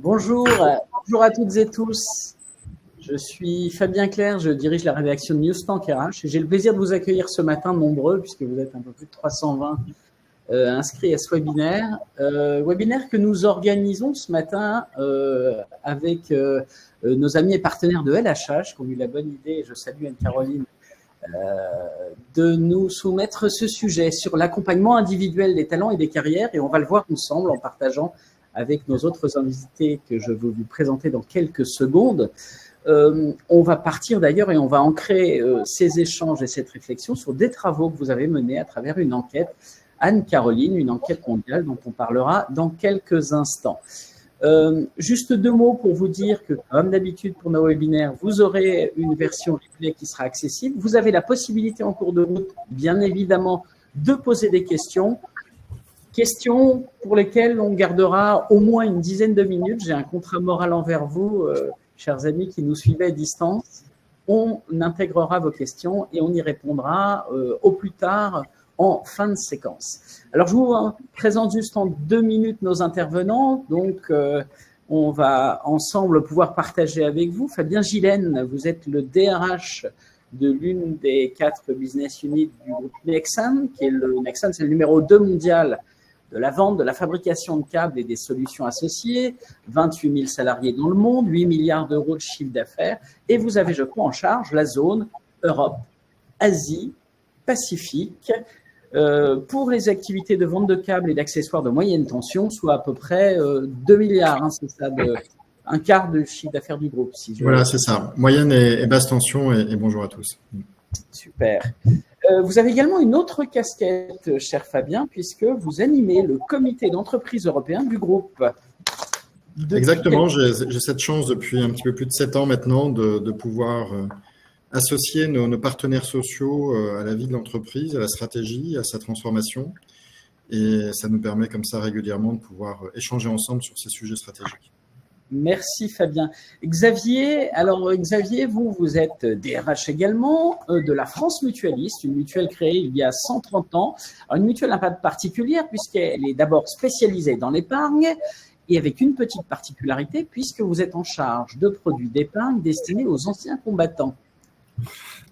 Bonjour à toutes et tous. Je suis Fabien Clerc, je dirige la rédaction de Newstank RH et j'ai le plaisir de vous accueillir ce matin nombreux, puisque vous êtes un peu plus de 320 inscrits à ce webinaire. Webinaire que nous organisons ce matin avec nos amis et partenaires de LHH qui ont eu la bonne idée, et je salue Anne-Caroline, de nous soumettre ce sujet sur l'accompagnement individuel des talents et des carrières, et on va le voir ensemble en partageant avec nos autres invités que je vais vous présenter dans quelques secondes. On va partir d'ailleurs et on va ancrer ces échanges et cette réflexion sur des travaux que vous avez menés à travers une enquête, Anne-Caroline, une enquête mondiale dont on parlera dans quelques instants. Juste deux mots pour vous dire que, comme d'habitude pour nos webinaires, vous aurez une version replay qui sera accessible. Vous avez la possibilité en cours de route, bien évidemment, de poser des questions. Questions pour lesquelles on gardera au moins une dizaine de minutes. J'ai un contrat moral envers vous, chers amis qui nous suivez à distance. On intégrera vos questions et on y répondra au plus tard en fin de séquence. Alors, je vous présente juste en 2 minutes nos intervenants. Donc, on va ensemble pouvoir partager avec vous. Fabien Gillen, vous êtes le DRH de l'une des 4 business units du groupe Nexan, qui est Nexan, c'est le numéro 2 mondial de la vente, de la fabrication de câbles et des solutions associées, 28 000 salariés dans le monde, 8 milliards d'euros de chiffre d'affaires, et vous avez, je crois, en charge la zone Europe, Asie, Pacifique, pour les activités de vente de câbles et d'accessoires de moyenne tension, soit à peu près 2 milliards, hein, c'est ça, un quart de chiffre d'affaires du groupe. Si voilà, c'est ça, moyenne et basse tension, et bonjour à tous. Super. Vous avez également une autre casquette, cher Fabien, puisque vous animez le comité d'entreprise européen du groupe. Exactement, j'ai cette chance depuis un petit peu plus de 7 ans maintenant de pouvoir associer nos partenaires sociaux à la vie de l'entreprise, à la stratégie, à sa transformation. Et ça nous permet comme ça régulièrement de pouvoir échanger ensemble sur ces sujets stratégiques. Merci Fabien. Xavier, vous êtes DRH également de la France Mutualiste, une mutuelle créée il y a 130 ans. Alors, une mutuelle un peu particulière puisqu'elle est d'abord spécialisée dans l'épargne et avec une petite particularité puisque vous êtes en charge de produits d'épargne destinés aux anciens combattants.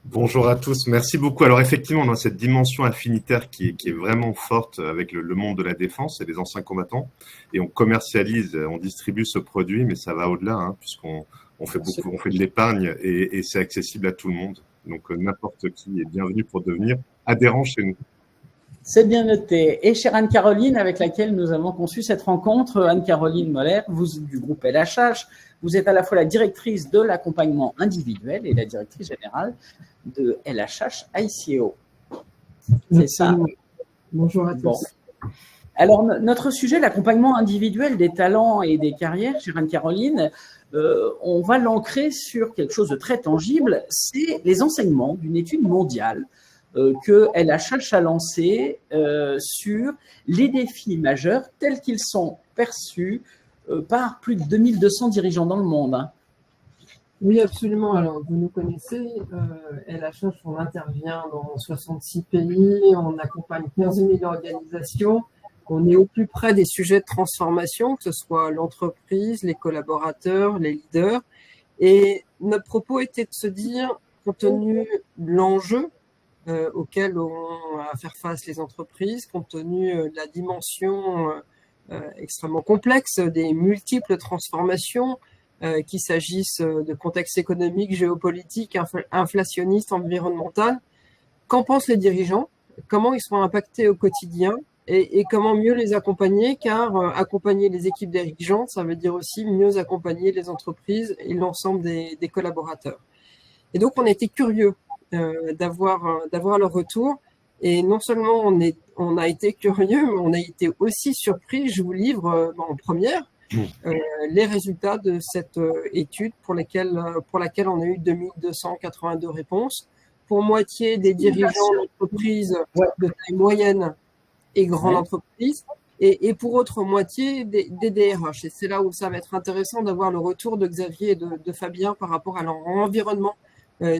Bonjour à tous, merci beaucoup. Alors effectivement, on a cette dimension affinitaire qui est vraiment forte avec le monde de la défense et les anciens combattants. Et on commercialise, on distribue ce produit, mais ça va au-delà, hein, puisqu'on fait de l'épargne et c'est accessible à tout le monde. Donc n'importe qui est bienvenu pour devenir adhérent chez nous. C'est bien noté. Et chère Anne-Caroline, avec laquelle nous avons conçu cette rencontre, Anne-Caroline Moller, vous du groupe LHH, vous êtes à la fois la directrice de l'accompagnement individuel et la directrice générale de LHH ICO. C'est ça? Bonjour à tous. Bon. Alors, notre sujet, l'accompagnement individuel des talents et des carrières, chère Anne-Caroline, on va l'ancrer sur quelque chose de très tangible, c'est les enseignements d'une étude mondiale que LHH a lancé sur les défis majeurs tels qu'ils sont perçus par plus de 2200 dirigeants dans le monde. Hein. Oui, absolument. Alors, vous nous connaissez, LHH, on intervient dans 66 pays, on accompagne 15 000 organisations, on est au plus près des sujets de transformation, que ce soit l'entreprise, les collaborateurs, les leaders. Et notre propos était de se dire, compte tenu de l'enjeu auquel ont à faire face les entreprises, compte tenu de la dimension extrêmement complexe des multiples transformations, qu'il s'agisse de contexte économique, géopolitique, inflationniste, environnemental. Qu'en pensent les dirigeants? Comment ils sont impactés au quotidien et comment mieux les accompagner? Car accompagner les équipes dirigeantes, ça veut dire aussi mieux accompagner les entreprises et l'ensemble des collaborateurs. Et donc, on a été curieux d'avoir leur retour. Et non seulement on a été curieux, mais on a été aussi surpris. Je vous livre en première les résultats de cette étude pour laquelle on a eu 2282 réponses. Pour moitié des dirigeants d'entreprises de taille moyenne et grande entreprise, et pour autre moitié des DRH. Et c'est là où ça va être intéressant d'avoir le retour de Xavier et de Fabien par rapport à leur environnement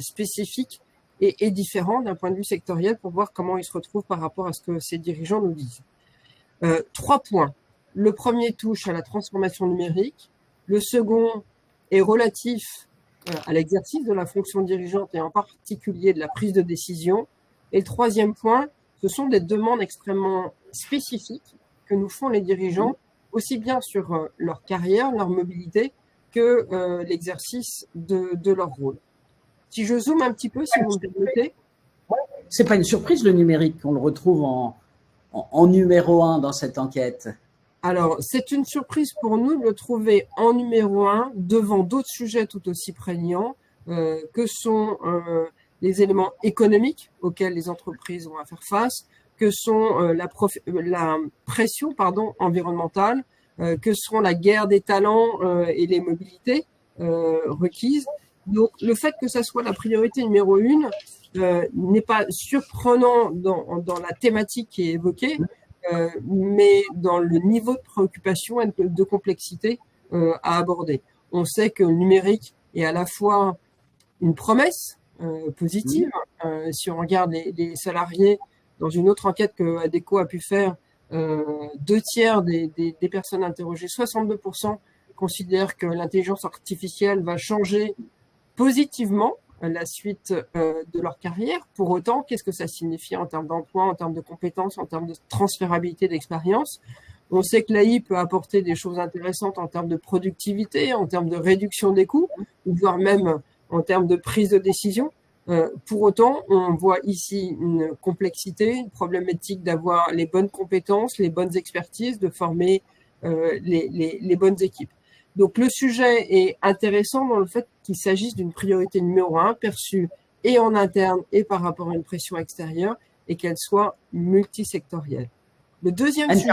spécifique et différent d'un point de vue sectoriel pour voir comment ils se retrouvent par rapport à ce que ces dirigeants nous disent. 3 points. Le premier touche à la transformation numérique. Le second est relatif à l'exercice de la fonction dirigeante et en particulier de la prise de décision. Et le troisième point, ce sont des demandes extrêmement spécifiques que nous font les dirigeants, aussi bien sur leur carrière, leur mobilité, que l'exercice de leur rôle. Si je zoome un petit peu, si vous me permettez. C'est pas une surprise, le numérique, on le retrouve en numéro 1 dans cette enquête. Alors, c'est une surprise pour nous de le trouver en numéro 1 devant d'autres sujets tout aussi prégnants que sont les éléments économiques auxquels les entreprises ont à faire face, que sont la pression environnementale, que seront la guerre des talents et les mobilités requises. Donc, le fait que ça soit la priorité numéro 1 n'est pas surprenant dans la thématique qui est évoquée, mais dans le niveau de préoccupation et de complexité à aborder. On sait que le numérique est à la fois une promesse positive. Si on regarde les salariés, dans une autre enquête que Adecco a pu faire, 2/3 des personnes interrogées, 62%, considèrent que l'intelligence artificielle va changer positivement la suite de leur carrière. Pour autant, qu'est-ce que ça signifie en termes d'emploi, en termes de compétences, en termes de transférabilité d'expérience? On sait que l'AI peut apporter des choses intéressantes en termes de productivité, en termes de réduction des coûts, voire même en termes de prise de décision. Pour autant, on voit ici une complexité, une problématique d'avoir les bonnes compétences, les bonnes expertises, de former les bonnes équipes. Donc, le sujet est intéressant dans le fait qu'il s'agisse d'une priorité numéro 1 perçue et en interne et par rapport à une pression extérieure et qu'elle soit multisectorielle. Le deuxième sujet…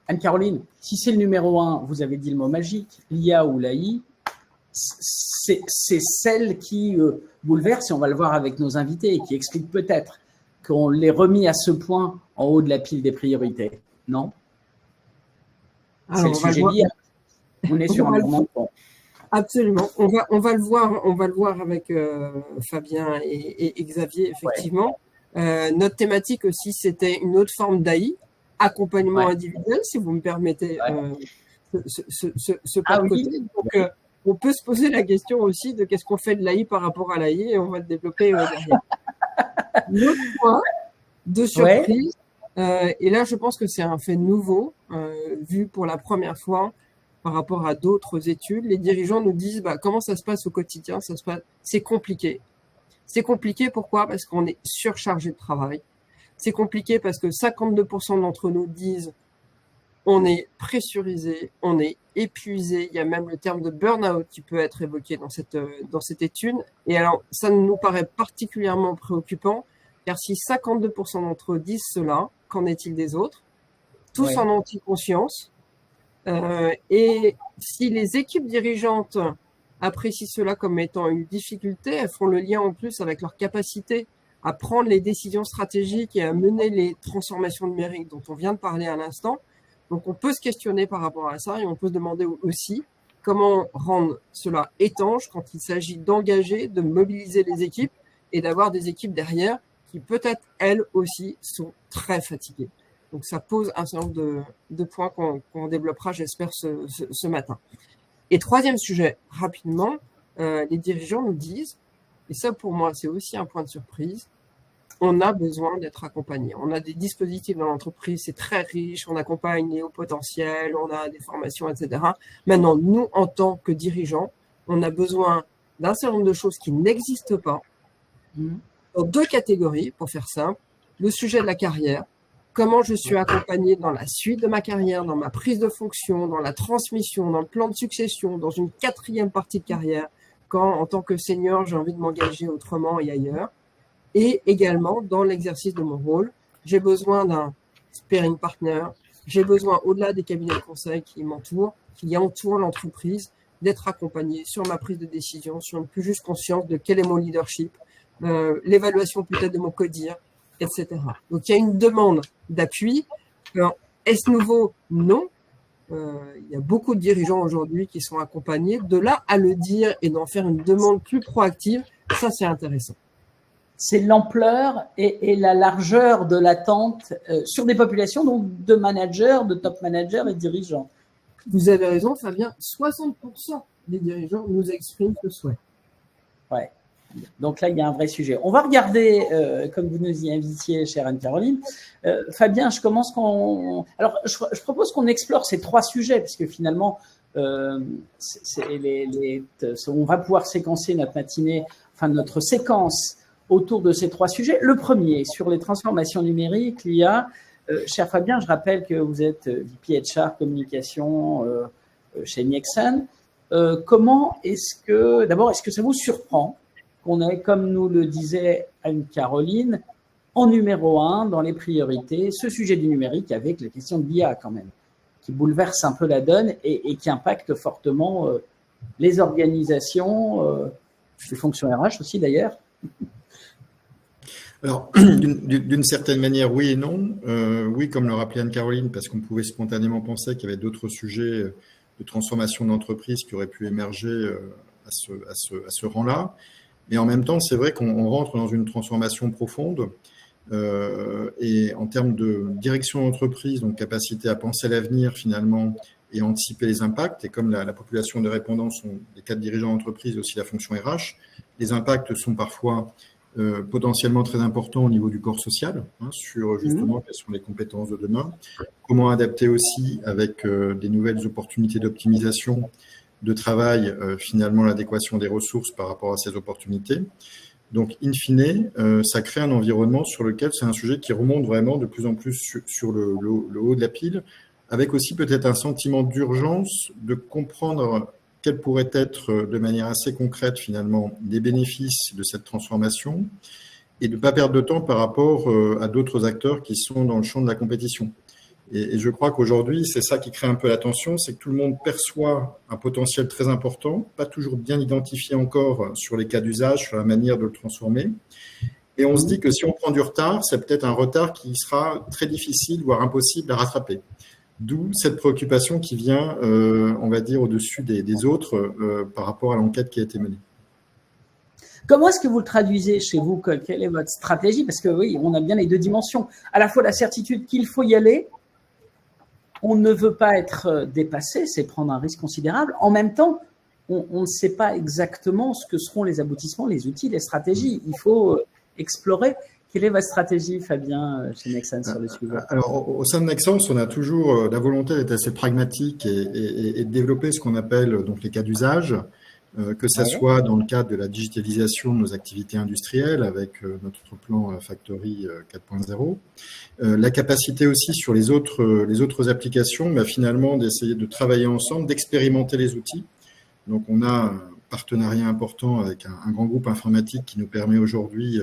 Anne-Caroline, si c'est le numéro 1, vous avez dit le mot magique, l'IA ou l'AI, c'est celle qui bouleverse, et on va le voir avec nos invités, et qui explique peut-être qu'on l'ait remis à ce point en haut de la pile des priorités, non? C'est le sujet d'IA. On est sur un moment de pont. Absolument. On va le voir avec Fabien et Xavier, effectivement. Notre thématique aussi, c'était une autre forme d'AI, accompagnement individuel, si vous me permettez ce pas de côté. Donc, on peut se poser la question aussi de qu'est-ce qu'on fait de l'AI par rapport à l'AI, et on va le développer derrière. L'autre point de surprise, et là, je pense que c'est un fait nouveau, vu pour la première fois par rapport à d'autres études. Les dirigeants nous disent comment ça se passe au quotidien. C'est compliqué. C'est compliqué, pourquoi? Parce qu'on est surchargé de travail. C'est compliqué parce que 52% d'entre nous disent on est pressurisé, on est épuisé. Il y a même le terme de burn-out qui peut être évoqué dans cette étude. Et alors, ça nous paraît particulièrement préoccupant, car si 52% d'entre eux disent cela, qu'en est-il des autres? Tous en ont-ils conscience? Et si les équipes dirigeantes apprécient cela comme étant une difficulté, elles font le lien en plus avec leur capacité à prendre les décisions stratégiques et à mener les transformations numériques dont on vient de parler à l'instant. Donc, on peut se questionner par rapport à ça, et on peut se demander aussi comment rendre cela étanche quand il s'agit d'engager, de mobiliser les équipes et d'avoir des équipes derrière qui peut-être, elles aussi, sont très fatiguées. Donc, ça pose un certain nombre de points qu'on développera, j'espère, ce matin. Et troisième sujet, rapidement, les dirigeants nous disent, et ça pour moi c'est aussi un point de surprise, on a besoin d'être accompagné. On a des dispositifs dans l'entreprise, c'est très riche, on accompagne les hauts potentiels, on a des formations, etc. Maintenant, nous, en tant que dirigeants, on a besoin d'un certain nombre de choses qui n'existent pas, dans deux catégories, pour faire simple. Le sujet de la carrière, comment je suis accompagné dans la suite de ma carrière, dans ma prise de fonction, dans la transmission, dans le plan de succession, dans une quatrième partie de carrière, quand, en tant que senior, j'ai envie de m'engager autrement et ailleurs. Et également, dans l'exercice de mon rôle, j'ai besoin d'un sparring partner, j'ai besoin, au-delà des cabinets de conseil qui m'entourent, qui entourent l'entreprise, d'être accompagné sur ma prise de décision, sur une plus juste conscience de quel est mon leadership, l'évaluation peut-être de mon codir, etc. Donc, il y a une demande d'appui. Alors, est-ce nouveau? Non. Il y a beaucoup de dirigeants aujourd'hui qui sont accompagnés. De là à le dire et d'en faire une demande plus proactive, ça, c'est intéressant. C'est l'ampleur et la largeur de l'attente sur des populations, donc de managers, de top managers et de dirigeants. vous avez raison, Fabien, 60% des dirigeants nous expriment ce souhait. Ouais. Donc là, il y a un vrai sujet. On va regarder, comme vous nous y invitiez, chère Anne-Caroline. Fabien, alors, je propose qu'on explore ces 3 sujets, parce que finalement, on va pouvoir séquencer notre matinée, enfin notre séquence autour de ces 3 sujets. Le premier, sur les transformations numériques, l'IA. Cher Fabien, je rappelle que vous êtes VP HR communication chez Nexen. Comment est-ce que ça vous surprend qu'on ait, comme nous le disait Anne-Caroline, en numéro 1 dans les priorités, ce sujet du numérique avec la question de l'IA quand même, qui bouleverse un peu la donne et qui impacte fortement les organisations, les fonctions RH aussi d'ailleurs. Alors, d'une certaine manière, oui et non. Oui, comme le rappelait Anne-Caroline, parce qu'on pouvait spontanément penser qu'il y avait d'autres sujets de transformation d'entreprise qui auraient pu émerger à ce rang-là. Mais en même temps, c'est vrai qu'on rentre dans une transformation profonde et en termes de direction d'entreprise, donc capacité à penser l'avenir finalement et anticiper les impacts. Et comme la population de répondants sont les 4 dirigeants d'entreprise, aussi la fonction RH, les impacts sont parfois potentiellement très importants au niveau du corps social, sur justement quelles sont les compétences de demain, comment adapter aussi avec des nouvelles opportunités d'optimisation de travail, finalement l'adéquation des ressources par rapport à ces opportunités. Donc, in fine, ça crée un environnement sur lequel c'est un sujet qui remonte vraiment de plus en plus sur le haut de la pile, avec aussi peut-être un sentiment d'urgence de comprendre quels pourraient être de manière assez concrète finalement les bénéfices de cette transformation et de ne pas perdre de temps par rapport à d'autres acteurs qui sont dans le champ de la compétition. Et je crois qu'aujourd'hui, c'est ça qui crée un peu la tension, c'est que tout le monde perçoit un potentiel très important, pas toujours bien identifié encore sur les cas d'usage, sur la manière de le transformer. Et on se dit que si on prend du retard, c'est peut-être un retard qui sera très difficile, voire impossible à rattraper. D'où cette préoccupation qui vient, on va dire, au-dessus des autres par rapport à l'enquête qui a été menée. Comment est-ce que vous le traduisez chez vous? Quelle est votre stratégie? Parce que oui, on a bien les 2 dimensions. À la fois la certitude qu'il faut y aller, on ne veut pas être dépassé, c'est prendre un risque considérable. En même temps, on ne sait pas exactement ce que seront les aboutissements, les outils, les stratégies. Il faut explorer. Quelle est votre stratégie, Fabien, chez Nexen sur le sujet? Alors, au sein de Nexen, on a toujours la volonté d'être assez pragmatique et de développer ce qu'on appelle donc les cas d'usage, que ça soit dans le cadre de la digitalisation de nos activités industrielles avec notre plan Factory 4.0, la capacité aussi sur les autres applications, finalement d'essayer de travailler ensemble, d'expérimenter les outils. Donc, on a un partenariat important avec un grand groupe informatique qui nous permet aujourd'hui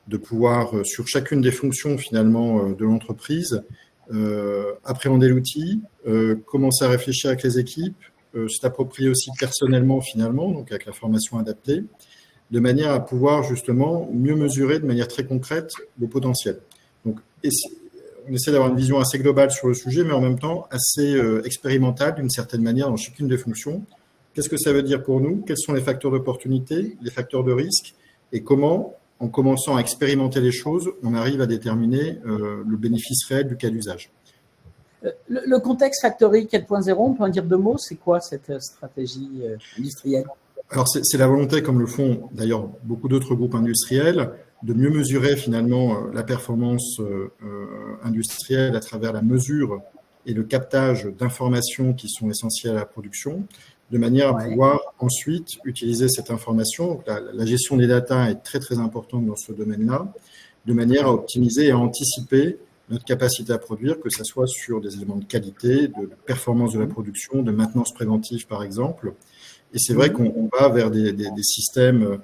de pouvoir, sur chacune des fonctions finalement de l'entreprise, appréhender l'outil, commencer à réfléchir avec les équipes, s'approprier aussi personnellement finalement, donc avec la formation adaptée, de manière à pouvoir justement mieux mesurer de manière très concrète le potentiel. Donc, on essaie d'avoir une vision assez globale sur le sujet, mais en même temps assez expérimentale d'une certaine manière dans chacune des fonctions. Qu'est-ce que ça veut dire pour nous? Quels sont les facteurs d'opportunité, les facteurs de risque, et comment, en commençant à expérimenter les choses, on arrive à déterminer le bénéfice réel du cas d'usage. Le contexte Factory 4.0, on peut en dire 2 mots, c'est quoi cette stratégie industrielle? Alors, c'est la volonté, comme le font d'ailleurs beaucoup d'autres groupes industriels, de mieux mesurer finalement la performance industrielle à travers la mesure et le captage d'informations qui sont essentielles à la production, de manière à pouvoir ensuite utiliser cette information. Donc, la gestion des data est très, très importante dans ce domaine-là, de manière à optimiser et à anticiper notre capacité à produire, que ce soit sur des éléments de qualité, de performance de la production, de maintenance préventive, par exemple. Et c'est vrai qu'on va vers des systèmes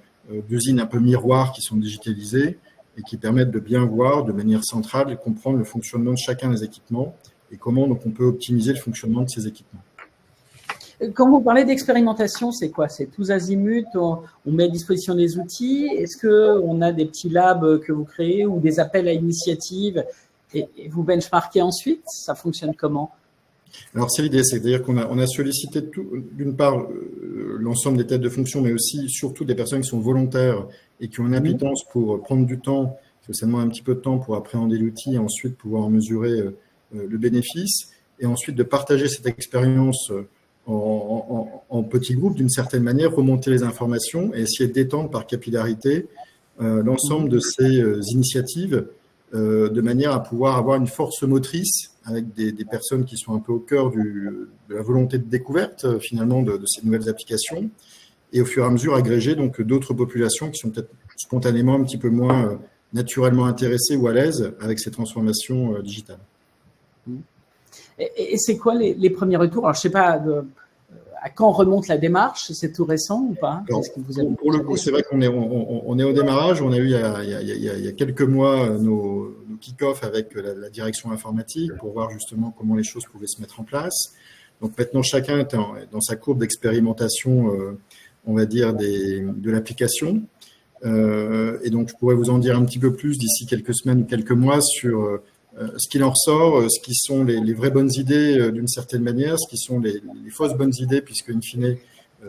d'usines un peu miroirs qui sont digitalisés et qui permettent de bien voir de manière centrale et comprendre le fonctionnement de chacun des équipements et comment donc on peut optimiser le fonctionnement de ces équipements. Quand vous parlez d'expérimentation, c'est quoi? C'est tous azimuts, on met à disposition des outils. Est-ce qu'on a des petits labs que vous créez ou des appels à initiative et vous benchmarkez ensuite? Ça fonctionne comment? Alors, c'est l'idée, c'est-à-dire qu'on a sollicité d'une part l'ensemble des têtes de fonction, mais aussi surtout des personnes qui sont volontaires et qui ont une appétence pour prendre du temps, parce que ça demande un petit peu de temps pour appréhender l'outil et ensuite pouvoir en mesurer le bénéfice. et ensuite de partager cette expérience en petits groupes d'une certaine manière, remonter les informations et essayer d'étendre par capillarité l'ensemble de ces initiatives de manière à pouvoir avoir une force motrice avec des personnes qui sont un peu au cœur de la volonté de découverte finalement de ces nouvelles applications et au fur et à mesure agréger donc d'autres populations qui sont peut-être spontanément un petit peu moins naturellement intéressées ou à l'aise avec ces transformations digitales. Et c'est quoi les premiers retours? Alors, je ne sais pas à quand remonte la démarche, c'est tout récent ou pas? Alors, pour le coup, c'est vrai qu'on est au démarrage. On a eu il y a quelques mois nos kick-offs avec la direction informatique pour voir justement comment les choses pouvaient se mettre en place. Donc maintenant, chacun est dans sa courbe d'expérimentation, on va dire, de l'application. Et donc, je pourrais vous en dire un petit peu plus d'ici quelques semaines ou quelques mois sur ce qu'il en ressort, ce qui sont les vraies bonnes idées d'une certaine manière, ce qui sont les fausses bonnes idées, puisque in fine,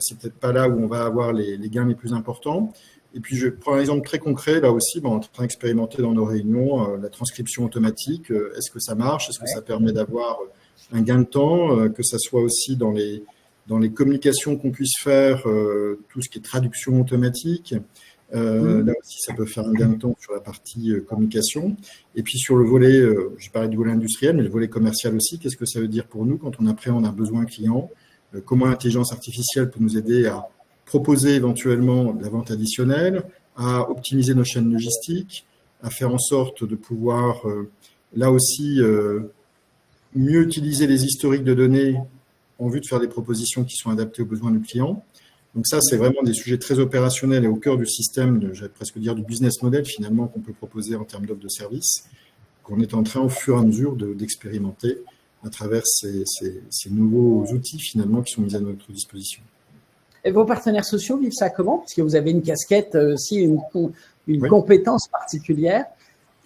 c'est peut-être pas là où on va avoir les gains les plus importants. Et puis, je prends un exemple très concret, là aussi, on est en train d'expérimenter dans nos réunions la transcription automatique. Est-ce que ça marche? Est-ce que ça permet d'avoir un gain de temps? Que ça soit aussi dans les communications qu'on puisse faire, tout ce qui est traduction automatique. Là aussi, ça peut faire un gain de temps sur la partie communication. Et puis sur le volet, j'ai parlé du volet industriel, mais le volet commercial aussi, qu'est-ce que ça veut dire pour nous quand on appréhende un besoin client? Comment l'intelligence artificielle peut nous aider à proposer éventuellement de la vente additionnelle, à optimiser nos chaînes logistiques, à faire en sorte de pouvoir, là aussi, mieux utiliser les historiques de données en vue de faire des propositions qui sont adaptées aux besoins du client. Donc ça, c'est vraiment des sujets très opérationnels et au cœur du système, j'allais presque dire du business model finalement qu'on peut proposer en termes d'offre de service, qu'on est en train au fur et à mesure d'expérimenter à travers ces nouveaux outils finalement qui sont mis à notre disposition. Et vos partenaires sociaux vivent ça comment? Parce que vous avez une casquette aussi, une compétence particulière.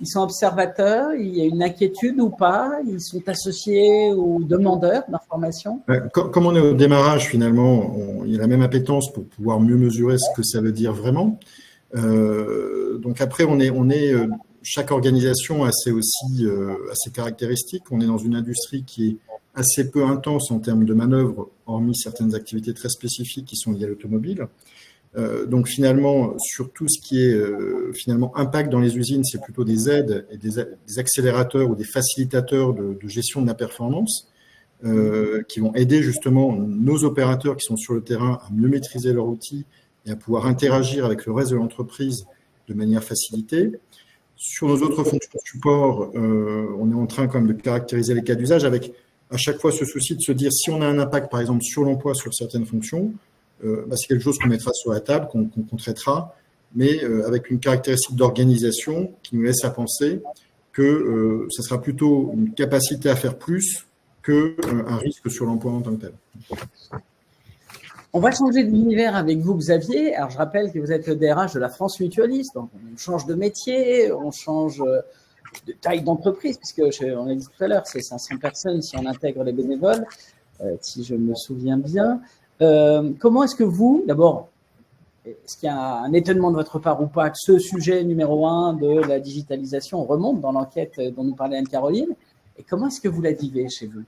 Ils sont observateurs, il y a une inquiétude ou pas? Ils sont associés ou demandeurs d'informations? Comme on est au démarrage, finalement, il y a la même appétence pour pouvoir mieux mesurer ce que ça veut dire vraiment. Donc après, on est chaque organisation a ses caractéristiques. On est dans une industrie qui est assez peu intense en termes de manœuvre, hormis certaines activités très spécifiques qui sont liées à l'automobile. Donc finalement, sur tout ce qui est finalement impact dans les usines, c'est plutôt des aides et des accélérateurs ou des facilitateurs de gestion de la performance qui vont aider justement nos opérateurs qui sont sur le terrain à mieux maîtriser leur outil et à pouvoir interagir avec le reste de l'entreprise de manière facilitée. Sur nos autres fonctions de support, on est en train quand même de caractériser les cas d'usage avec à chaque fois ce souci de se dire si on a un impact par exemple sur l'emploi sur certaines fonctions, c'est quelque chose qu'on mettra sur la table, qu'on traitera, mais avec une caractéristique d'organisation qui nous laisse à penser que ce sera plutôt une capacité à faire plus qu'un risque sur l'emploi en tant que tel. On va changer d'univers avec vous, Xavier. Alors, je rappelle que vous êtes le DRH de la France Mutualiste. Donc, on change de métier, on change de taille d'entreprise, puisque on l'a dit tout à l'heure, c'est 500 personnes si on intègre les bénévoles, si je me souviens bien. Comment est-ce que vous, d'abord, est-ce qu'il y a un étonnement de votre part ou pas que ce sujet numéro 1 de la digitalisation remonte dans l'enquête dont nous parlait Anne-Caroline? Et comment est-ce que vous la vivez chez vous?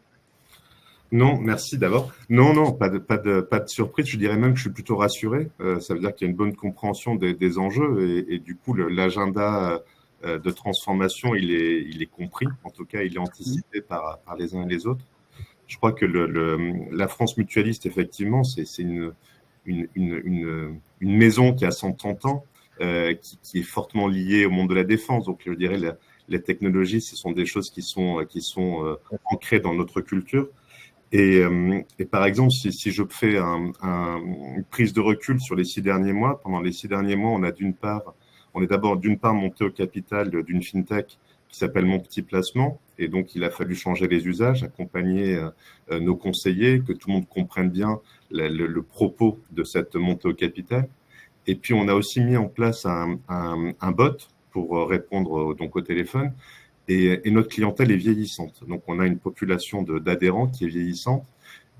Non, merci d'abord. Non, pas de surprise. Je dirais même que je suis plutôt rassuré. Ça veut dire qu'il y a une bonne compréhension des enjeux et du coup, l'agenda de transformation, il est compris. En tout cas, il est anticipé par les uns et les autres. Je crois que la France Mutualiste, effectivement, c'est une maison qui a 130 ans, qui est fortement liée au monde de la défense. Donc, je dirais, les technologies, ce sont des choses qui sont ancrées dans notre culture. Et par exemple, si je fais une prise de recul sur les 6 derniers mois, pendant les 6 derniers mois, on est d'abord d'une part monté au capital d'une fintech qui s'appelle Mon Petit Placement. Et donc, il a fallu changer les usages, accompagner nos conseillers, que tout le monde comprenne bien le propos de cette montée au capital. Et puis, on a aussi mis en place un bot pour répondre donc au téléphone. Et notre clientèle est vieillissante. Donc, on a une population d'adhérents qui est vieillissante.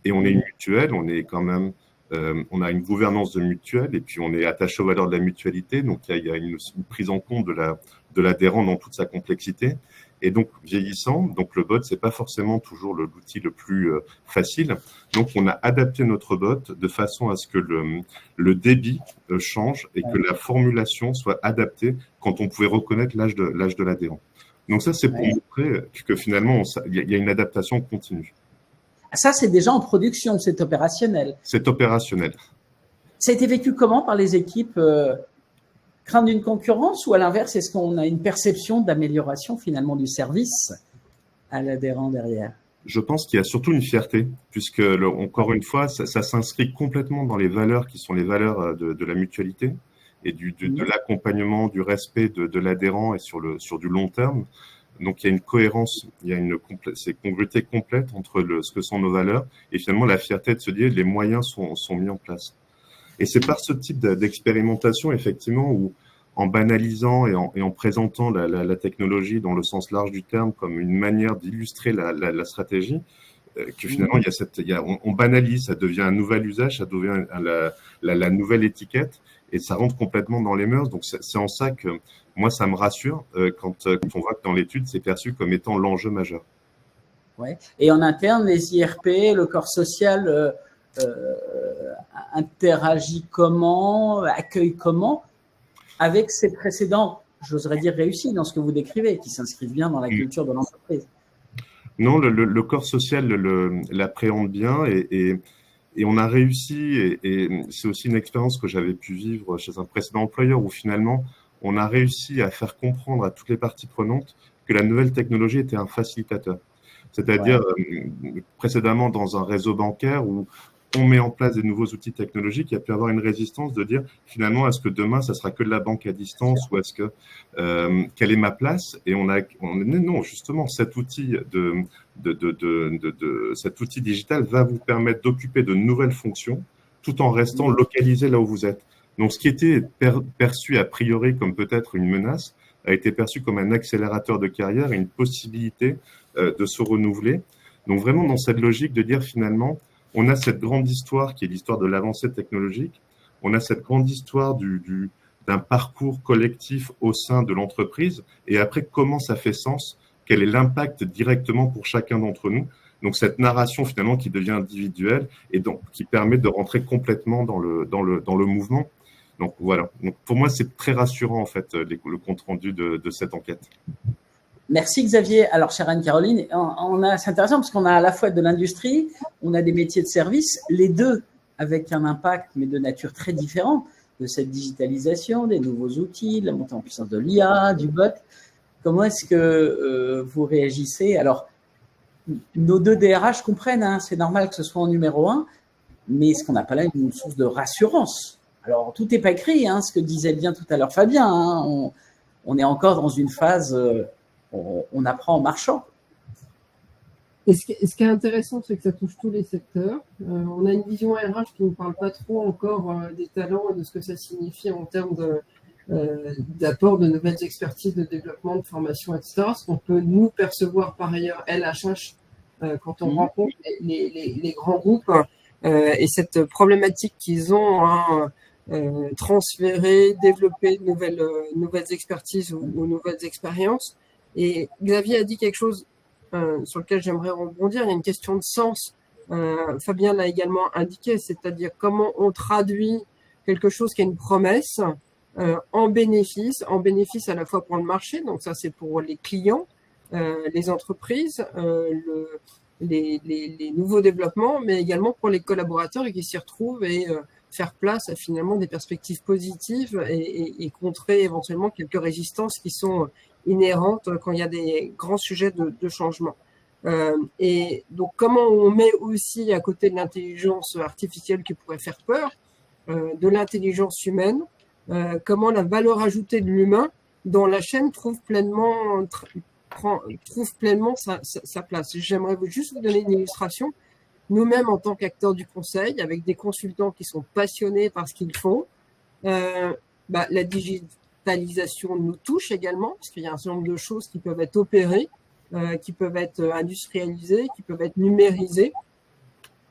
Et on est une mutuelle, on est quand même, on a une gouvernance de mutuelle et puis on est attaché aux valeurs de la mutualité. Donc, il y a une prise en compte de l'adhérent dans toute sa complexité. Et donc, vieillissant, donc le bot, c'est pas forcément toujours l'outil le plus facile. Donc, on a adapté notre bot de façon à ce que le débit change et que la formulation soit adaptée quand on pouvait reconnaître l'âge de l'adhérent. Donc ça, c'est pour montrer que finalement, il y a une adaptation continue. Ça, c'est déjà en production, c'est opérationnel. C'est opérationnel. Ça a été vécu comment par les équipes crainte d'une concurrence ou à l'inverse, est-ce qu'on a une perception d'amélioration finalement du service à l'adhérent derrière? Je pense qu'il y a surtout une fierté, puisque encore une fois, ça s'inscrit complètement dans les valeurs qui sont les valeurs de la mutualité et de l'accompagnement, du respect de l'adhérent et sur du long terme. Donc il y a une cohérence, il y a une congruité complète entre ce que sont nos valeurs et finalement la fierté de se dire les moyens sont mis en place. Et c'est par ce type d'expérimentation, effectivement, où en banalisant et en présentant la technologie dans le sens large du terme comme une manière d'illustrer la stratégie, que finalement, on banalise, ça devient un nouvel usage, ça devient la nouvelle étiquette et ça rentre complètement dans les mœurs. Donc, c'est en ça que moi, ça me rassure quand on voit que dans l'étude, c'est perçu comme étant l'enjeu majeur. Ouais. Et en interne, les IRP, le corps social interagit comment, accueille comment avec ces précédents, j'oserais dire réussis dans ce que vous décrivez, qui s'inscrivent bien dans la culture de l'entreprise. Non, le corps social l'appréhende bien et on a réussi, et c'est aussi une expérience que j'avais pu vivre chez un précédent employeur où finalement on a réussi à faire comprendre à toutes les parties prenantes que la nouvelle technologie était un facilitateur. C'est-à-dire précédemment dans un réseau bancaire où on met en place des nouveaux outils technologiques, il y a pu avoir une résistance de dire finalement est-ce que demain ça sera que de la banque à distance ou est-ce que quelle est ma place? Et non, justement cet outil cet outil digital va vous permettre d'occuper de nouvelles fonctions tout en restant localisé là où vous êtes. Donc ce qui était perçu a priori comme peut-être une menace a été perçu comme un accélérateur de carrière et une possibilité de se renouveler. Donc vraiment dans cette logique de dire finalement on a cette grande histoire qui est l'histoire de l'avancée technologique. On a cette grande histoire d'un parcours collectif au sein de l'entreprise. Et après, comment ça fait sens? Quel est l'impact directement pour chacun d'entre nous? Donc, cette narration finalement qui devient individuelle et donc qui permet de rentrer complètement dans le mouvement. Donc, voilà. Donc, pour moi, c'est très rassurant, en fait, le compte-rendu de cette enquête. Merci Xavier. Alors, chère Anne-Caroline, c'est intéressant parce qu'on a à la fois de l'industrie, on a des métiers de service, les deux avec un impact, mais de nature très différente, de cette digitalisation, des nouveaux outils, de la montée en puissance de l'IA, du bot. Comment est-ce que vous réagissez? Alors, nos deux DRH comprennent, hein, c'est normal que ce soit en numéro 1, mais est-ce qu'on n'a pas là une source de rassurance? Alors, tout n'est pas écrit, hein, ce que disait bien tout à l'heure Fabien. Hein, on est encore dans une phase... on apprend en marchant. Et ce qui est intéressant, c'est que ça touche tous les secteurs. On a une vision RH qui ne parle pas trop encore des talents et de ce que ça signifie en termes d'apport de nouvelles expertises, de développement, de formation, etc. Ce qu'on peut nous percevoir par ailleurs, LHH, quand on rencontre les grands groupes et cette problématique qu'ils ont à transférer, développer de nouvelles expertises ou nouvelles expériences. Et Xavier a dit quelque chose sur lequel j'aimerais rebondir. Il y a une question de sens. Fabien l'a également indiqué, c'est-à-dire comment on traduit quelque chose qui est une promesse en bénéfice à la fois pour le marché, donc ça c'est pour les clients, les entreprises, les nouveaux développements, mais également pour les collaborateurs qui s'y retrouvent et faire place à finalement des perspectives positives et contrer éventuellement quelques résistances qui sont inhérentes quand il y a des grands sujets de changement. Et donc, comment on met aussi à côté de l'intelligence artificielle qui pourrait faire peur, de l'intelligence humaine, comment la valeur ajoutée de l'humain dans la chaîne trouve pleinement sa place. J'aimerais juste vous donner une illustration. Nous-mêmes, en tant qu'acteurs du conseil, avec des consultants qui sont passionnés par ce qu'ils font, la digitalisation nous touche également, parce qu'il y a un certain nombre de choses qui peuvent être opérées, qui peuvent être industrialisées, qui peuvent être numérisées.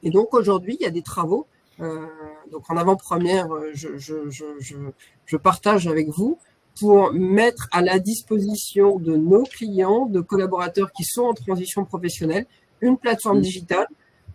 Et donc, aujourd'hui, il y a des travaux. Donc, en avant-première, je partage avec vous pour mettre à la disposition de nos clients, de collaborateurs qui sont en transition professionnelle, une plateforme digitale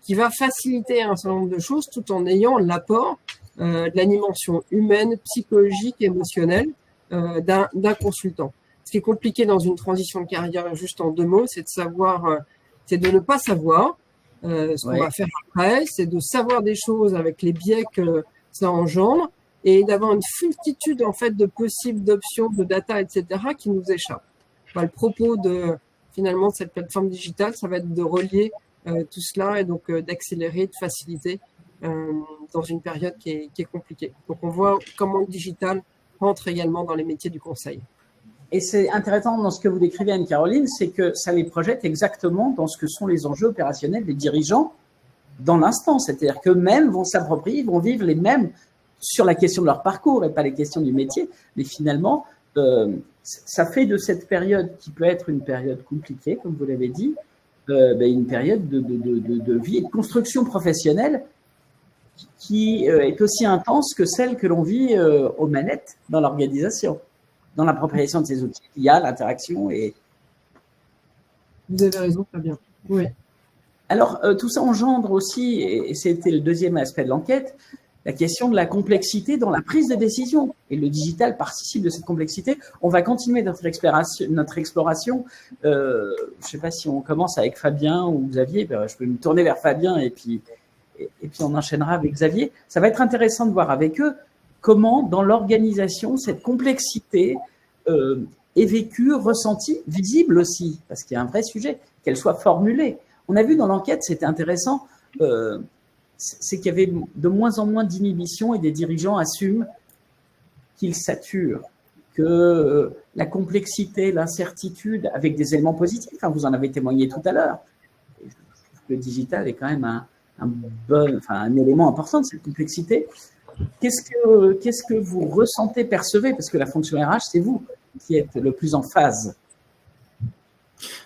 qui va faciliter un certain nombre de choses tout en ayant l'apport de la dimension humaine, psychologique, émotionnelle d'un consultant. Ce qui est compliqué dans une transition de carrière, juste en 2 mots, c'est de savoir, c'est de ne pas savoir ce qu'on va faire après, c'est de savoir des choses avec les biais que ça engendre et d'avoir une multitude en fait de possibles, d'options, de data, etc. qui nous échappent. Enfin, le propos de finalement de cette plateforme digitale, ça va être de relier tout cela et donc d'accélérer, de faciliter dans une période qui est compliquée. Donc on voit comment le digital rentre également dans les métiers du conseil. Et c'est intéressant dans ce que vous décrivez, Anne-Caroline, c'est que ça les projette exactement dans ce que sont les enjeux opérationnels des dirigeants dans l'instant. C'est-à-dire qu'eux-mêmes vont s'approprier, vont vivre les mêmes sur la question de leur parcours et pas les questions du métier. Mais finalement, ça fait de cette période qui peut être une période compliquée, comme vous l'avez dit, une période de vie et de construction professionnelle qui est aussi intense que celle que l'on vit aux manettes dans l'organisation, dans l'appropriation de ces outils. Il y a l'interaction et... Vous avez raison, très bien. Oui. Alors, tout ça engendre aussi, et c'était le deuxième aspect de l'enquête, la question de la complexité dans la prise de décision. Et le digital participe de cette complexité. On va continuer notre exploration. Je ne sais pas si on commence avec Fabien ou Xavier. Je peux me tourner vers Fabien et puis on enchaînera avec Xavier. Ça va être intéressant de voir avec eux comment, dans l'organisation, cette complexité est vécue, ressentie, visible aussi, parce qu'il y a un vrai sujet, qu'elle soit formulée. On a vu dans l'enquête, c'était intéressant, c'est qu'il y avait de moins en moins d'inhibition et des dirigeants assument qu'ils saturent, que la complexité, l'incertitude, avec des éléments positifs, vous en avez témoigné tout à l'heure. Le digital est quand même un élément important de cette complexité. Qu'est-ce que vous ressentez, percevez, parce que la fonction RH, c'est vous qui êtes le plus en phase.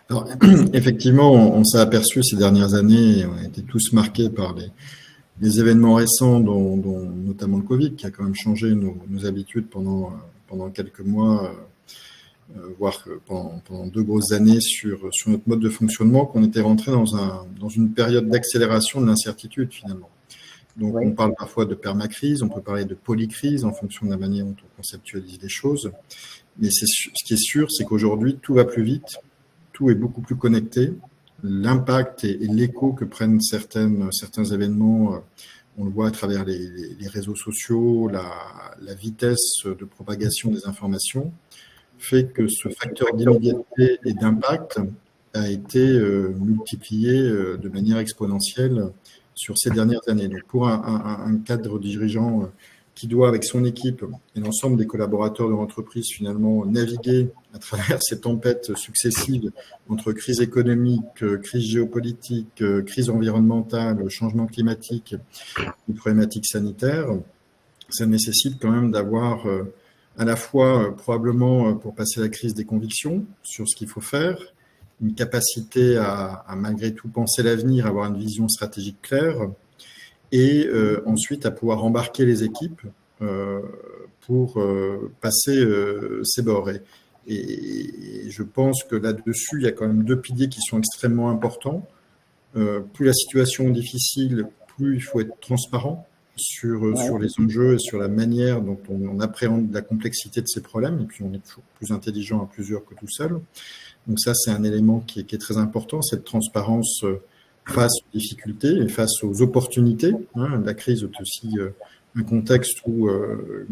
Alors, effectivement, on s'est aperçu ces dernières années, et on a été tous marqués par les événements récents, dont notamment le Covid, qui a quand même changé nos habitudes pendant quelques mois, voire pendant 2 grosses années sur notre mode de fonctionnement, qu'on était rentré dans une période d'accélération de l'incertitude finalement. Donc, on parle parfois de permacrise, on peut parler de polycrise en fonction de la manière dont on conceptualise les choses. Mais ce qui est sûr, c'est qu'aujourd'hui, tout va plus vite, tout est beaucoup plus connecté. L'impact et l'écho que prennent certains événements, on le voit à travers les réseaux sociaux, la vitesse de propagation des informations, fait que ce facteur d'immédiateté et d'impact a été multiplié de manière exponentielle sur ces dernières années. Donc, pour un cadre dirigeant qui doit, avec son équipe et l'ensemble des collaborateurs de l'entreprise, finalement, naviguer à travers ces tempêtes successives entre crise économique, crise géopolitique, crise environnementale, changement climatique et problématiques sanitaires, ça nécessite quand même d'avoir à la fois, probablement, pour passer la crise, des convictions sur ce qu'il faut faire, une capacité à malgré tout penser l'avenir, avoir une vision stratégique claire, et ensuite à pouvoir embarquer les équipes pour passer ces bords. Et je pense que là-dessus, il y a quand même 2 piliers qui sont extrêmement importants. Plus la situation est difficile, plus il faut être transparent sur les enjeux et sur la manière dont on appréhende la complexité de ces problèmes. Et puis, on est toujours plus intelligent à plusieurs que tout seul. Donc ça, c'est un élément qui est très important, cette transparence face aux difficultés et face aux opportunités. La crise est aussi un contexte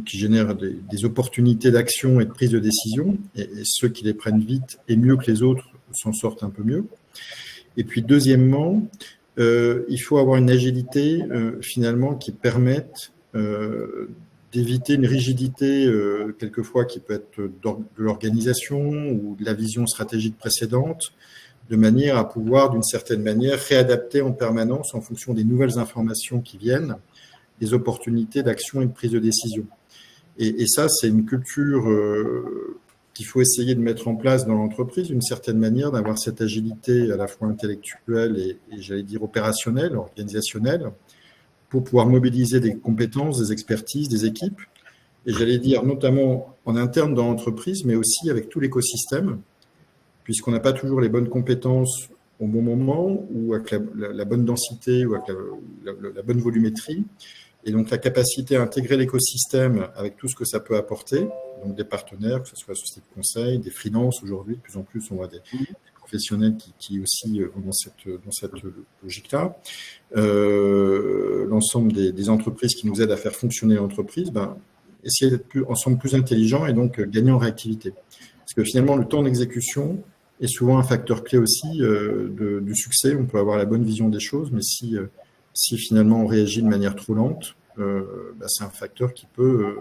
qui génère des opportunités d'action et de prise de décision, et ceux qui les prennent vite et mieux que les autres s'en sortent un peu mieux. Et puis deuxièmement, il faut avoir une agilité finalement qui permette d'éviter une rigidité quelquefois qui peut être de l'organisation ou de la vision stratégique précédente, de manière à pouvoir, d'une certaine manière, réadapter en permanence en fonction des nouvelles informations qui viennent, les opportunités d'action et de prise de décision. Et ça, c'est une culture qu'il faut essayer de mettre en place dans l'entreprise, d'une certaine manière, d'avoir cette agilité à la fois intellectuelle et j'allais dire opérationnelle, organisationnelle, pour pouvoir mobiliser des compétences, des expertises, des équipes, et j'allais dire notamment en interne dans l'entreprise, mais aussi avec tout l'écosystème, puisqu'on n'a pas toujours les bonnes compétences au bon moment, ou avec la bonne densité, ou avec la bonne volumétrie. Et donc, la capacité à intégrer l'écosystème avec tout ce que ça peut apporter, donc des partenaires, que ce soit la société de conseil, des freelances aujourd'hui, de plus en plus, on voit des professionnels qui aussi vont dans cette logique-là. L'ensemble des entreprises qui nous aident à faire fonctionner l'entreprise, essayer d'être ensemble plus intelligents et donc gagner en réactivité. Parce que finalement, le temps d'exécution est souvent un facteur clé aussi du succès. On peut avoir la bonne vision des choses, mais si finalement on réagit de manière trop lente, c'est un facteur qui peut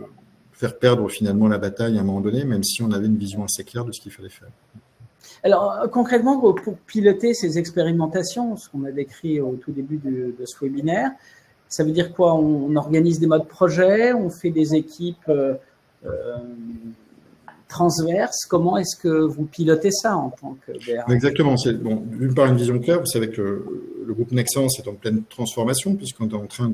faire perdre finalement la bataille à un moment donné, même si on avait une vision assez claire de ce qu'il fallait faire. Alors concrètement, pour piloter ces expérimentations, ce qu'on a décrit au tout début de ce webinaire, ça veut dire quoi? On organise des modes projet, on fait des équipes transverses. Comment est-ce que vous pilotez ça en tant que DRH? Exactement. C'est d'une part une vision claire. Vous savez que le groupe Nexans est en pleine transformation puisqu'on est en train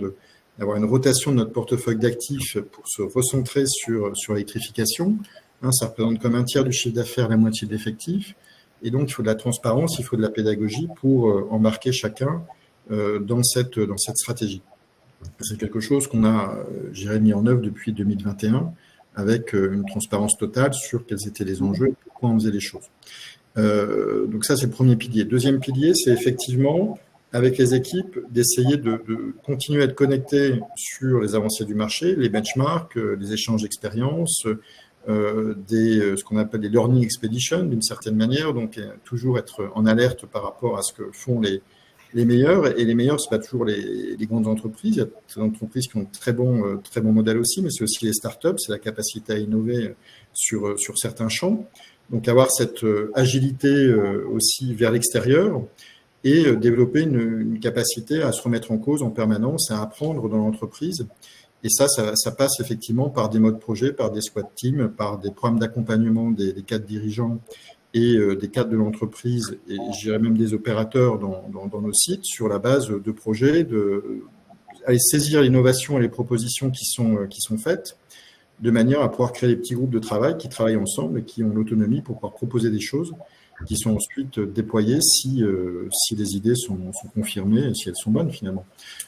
d'avoir une rotation de notre portefeuille d'actifs pour se recentrer sur l'électrification. Ça représente comme un tiers du chiffre d'affaires, la moitié de l'effectif. Et donc, il faut de la transparence, il faut de la pédagogie pour embarquer chacun dans cette stratégie. C'est quelque chose qu'on a, mis en œuvre depuis 2021 avec une transparence totale sur quels étaient les enjeux et pourquoi on faisait les choses. Donc ça, c'est le premier pilier. Deuxième pilier, c'est effectivement, avec les équipes, d'essayer de continuer à être connectés sur les avancées du marché, les benchmarks, les échanges d'expériences, ce qu'on appelle des learning expeditions d'une certaine manière, donc toujours être en alerte par rapport à ce que font les meilleurs, et les meilleurs, c'est pas toujours les grandes entreprises. Il y a des entreprises qui ont très bon modèle aussi, mais c'est aussi les startups, c'est la capacité à innover sur certains champs. Donc avoir cette agilité aussi vers l'extérieur et développer une capacité à se remettre en cause en permanence, à apprendre dans l'entreprise. Et ça passe effectivement par des modes projet, par des squad teams, par des programmes d'accompagnement des cadres dirigeants et des cadres de l'entreprise, et je dirais même des opérateurs dans nos sites, sur la base de projets, aller saisir l'innovation et les propositions qui sont faites, de manière à pouvoir créer des petits groupes de travail qui travaillent ensemble et qui ont l'autonomie pour pouvoir proposer des choses qui sont ensuite déployées si les idées sont confirmées et si elles sont bonnes finalement.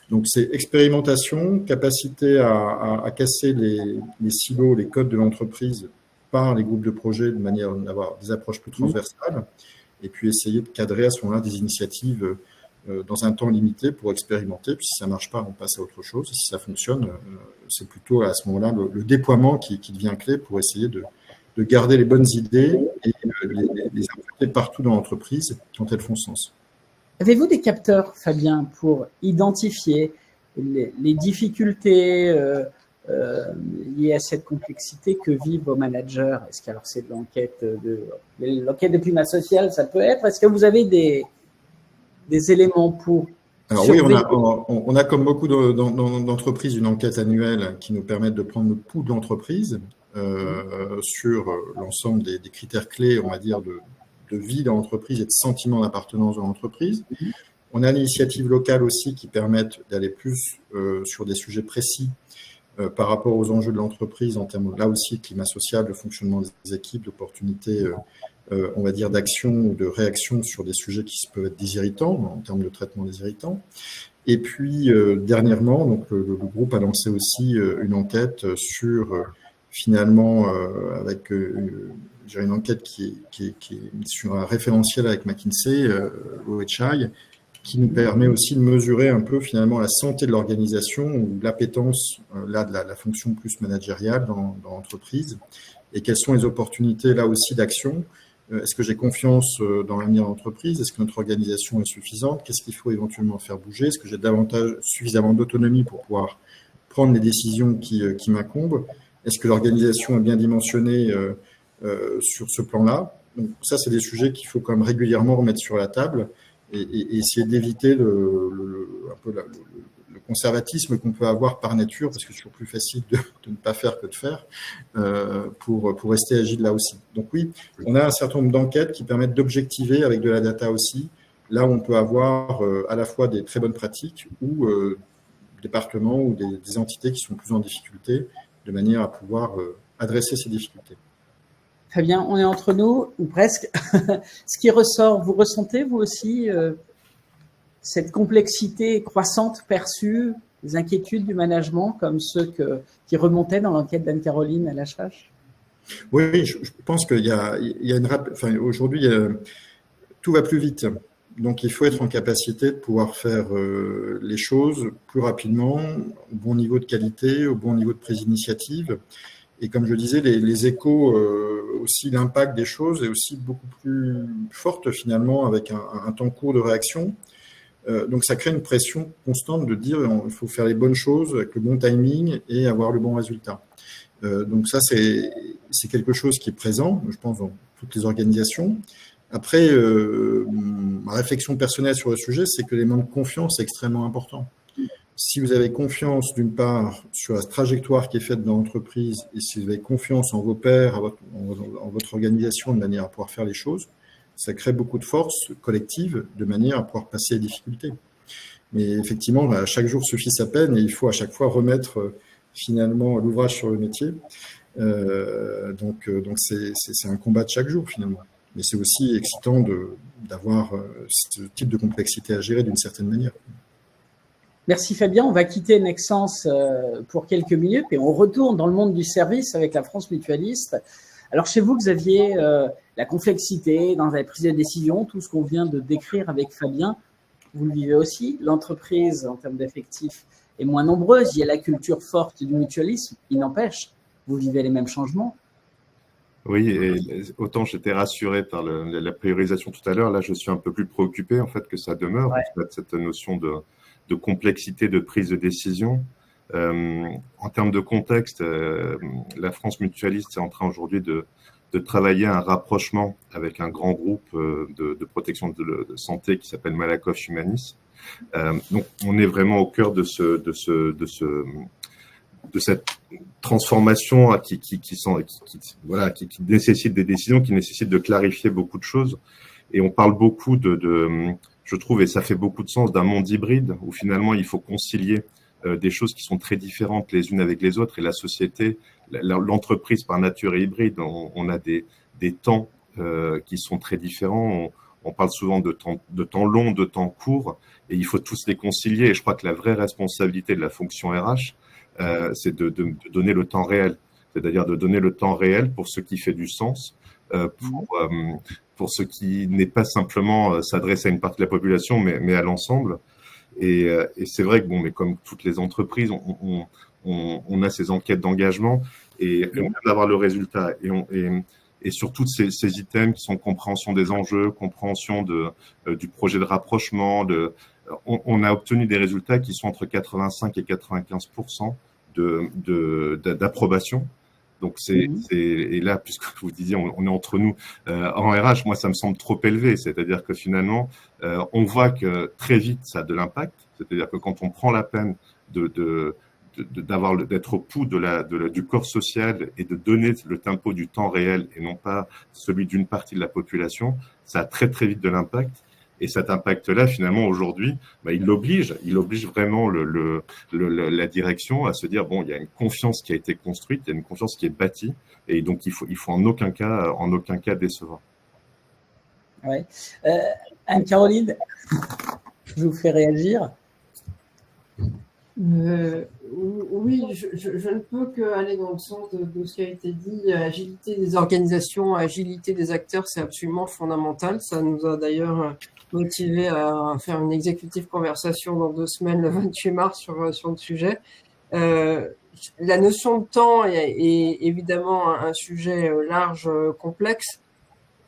Donc c'est expérimentation, capacité à casser les silos, les codes de l'entreprise par les groupes de projets de manière à avoir des approches plus transversales, et puis essayer de cadrer à ce moment-là des initiatives dans un temps limité pour expérimenter. Puis si ça ne marche pas, on passe à autre chose. Si ça fonctionne, c'est plutôt à ce moment-là le déploiement qui devient clé pour essayer de garder les bonnes idées et les implémenter partout dans l'entreprise quand elles font sens. Avez-vous des capteurs, Fabien, pour identifier les difficultés liées à cette complexité que vivent vos managers? Est-ce que alors c'est de l'enquête de climat social, ça peut être? Est-ce que vous avez des éléments pour Alors surveiller? Oui, on a comme beaucoup d'entreprises une enquête annuelle qui nous permet de prendre le pouls de l'entreprise sur l'ensemble des critères clés, on va dire, de vie dans l'entreprise et de sentiment d'appartenance dans l'entreprise. On a l'initiative locale aussi qui permettent d'aller plus sur des sujets précis par rapport aux enjeux de l'entreprise en termes, là aussi, de climat social, de fonctionnement des équipes, d'opportunités, on va dire, d'action ou de réaction sur des sujets qui peuvent être désirritants, en termes de traitement des irritants. Et puis, dernièrement, donc, le groupe a lancé aussi une enquête sur, finalement, avec une enquête qui est sur un référentiel avec McKinsey, OHI, qui nous permet aussi de mesurer un peu finalement la santé de l'organisation ou l'appétence là de la fonction plus managériale dans l'entreprise, et quelles sont les opportunités là aussi d'action. Est-ce que j'ai confiance dans l'avenir de l'entreprise? Est-ce que notre organisation est suffisante? Qu'est-ce qu'il faut éventuellement faire bouger? Est-ce que j'ai suffisamment d'autonomie pour pouvoir prendre les décisions qui m'incombent? Est-ce que l'organisation est bien dimensionnée sur ce plan-là? Donc ça, c'est des sujets qu'il faut quand même régulièrement remettre sur la table et essayer d'éviter un peu le conservatisme qu'on peut avoir par nature, parce que c'est toujours plus facile de ne pas faire que de faire, pour rester agile là aussi. Donc oui, on a un certain nombre d'enquêtes qui permettent d'objectiver avec de la data aussi, là où on peut avoir à la fois des très bonnes pratiques ou départements ou des entités qui sont plus en difficulté de manière à pouvoir adresser ces difficultés. Fabien, on est entre nous, ou presque. Ce qui ressort, vous ressentez vous aussi cette complexité croissante perçue, les inquiétudes du management comme ceux qui remontaient dans l'enquête d'Anne-Caroline à l'HH? Oui, je pense qu'il y a une aujourd'hui, tout va plus vite. Donc, il faut être en capacité de pouvoir faire les choses plus rapidement, au bon niveau de qualité, au bon niveau de prise d'initiative. Et comme je disais, les échos, aussi l'impact des choses est aussi beaucoup plus forte finalement avec un temps court de réaction. Donc ça crée une pression constante de dire il faut faire les bonnes choses avec le bon timing et avoir le bon résultat. Donc ça c'est quelque chose qui est présent, je pense, dans toutes les organisations. Après, ma réflexion personnelle sur le sujet, c'est que l'élément de confiance est extrêmement important. Si vous avez confiance, d'une part, sur la trajectoire qui est faite dans l'entreprise, et si vous avez confiance en vos pairs, en votre organisation, de manière à pouvoir faire les choses, ça crée beaucoup de force collective, de manière à pouvoir passer les difficultés. Mais effectivement, à chaque jour suffit sa peine, et il faut à chaque fois remettre finalement l'ouvrage sur le métier. Donc c'est un combat de chaque jour, finalement. Mais c'est aussi excitant d'avoir ce type de complexité à gérer d'une certaine manière. Merci Fabien, on va quitter Nexence pour quelques minutes et on retourne dans le monde du service avec la France Mutualiste. Alors chez vous, Xavier, la complexité dans la prise de décision, tout ce qu'on vient de décrire avec Fabien, vous le vivez aussi. L'entreprise, en termes d'effectifs, est moins nombreuse. Il y a la culture forte du mutualisme, il n'empêche, vous vivez les mêmes changements. Oui, et autant j'étais rassuré par la priorisation tout à l'heure, là je suis un peu plus préoccupé en fait que ça demeure, Ouais. en fait, cette notion de complexité de prise de décision. En termes de contexte, la France Mutualiste est en train aujourd'hui de travailler à un rapprochement avec un grand groupe de protection de santé qui s'appelle Malakoff Humanis. Donc on est vraiment au cœur de cette transformation qui nécessite des décisions, qui nécessite de clarifier beaucoup de choses. Et on parle beaucoup je trouve, et ça fait beaucoup de sens, d'un monde hybride où finalement il faut concilier des choses qui sont très différentes les unes avec les autres. Et la société, l'entreprise par nature est hybride. On a des temps qui sont très différents. On parle souvent de temps long, de temps court, et il faut tous les concilier. Et je crois que la vraie responsabilité de la fonction RH, c'est de donner le temps réel, c'est-à-dire de donner le temps réel pour ce qui fait du sens, pour ce qui n'est pas simplement s'adresse à une partie de la population, mais à l'ensemble. Et c'est vrai que mais comme toutes les entreprises, on a ces enquêtes d'engagement et on vient d'avoir le résultat. Et sur tous ces items qui sont compréhension des enjeux, compréhension du projet de rapprochement, on a obtenu des résultats qui sont entre 85 et 95% d'approbation. Donc et là, puisque vous disiez, on est entre nous en RH, moi ça me semble trop élevé. C'est-à-dire que finalement, on voit que très vite ça a de l'impact. C'est-à-dire que quand on prend la peine d'être au pouls du corps social et de donner le tempo du temps réel et non pas celui d'une partie de la population, ça a très très vite de l'impact. Et cet impact-là, finalement, aujourd'hui, il oblige vraiment la direction à se dire bon, il y a une confiance qui a été construite, il y a une confiance qui est bâtie, et donc il faut en aucun cas décevoir. Ouais. Anne-Caroline, je vous fais réagir. Oui, je ne peux qu'aller dans le sens de ce qui a été dit. Agilité des organisations, agilité des acteurs, c'est absolument fondamental. Ça nous a d'ailleurs motivé à faire une executive conversation dans 2 semaines, le 28 mars, sur le sujet. La notion de temps est évidemment un sujet large, complexe.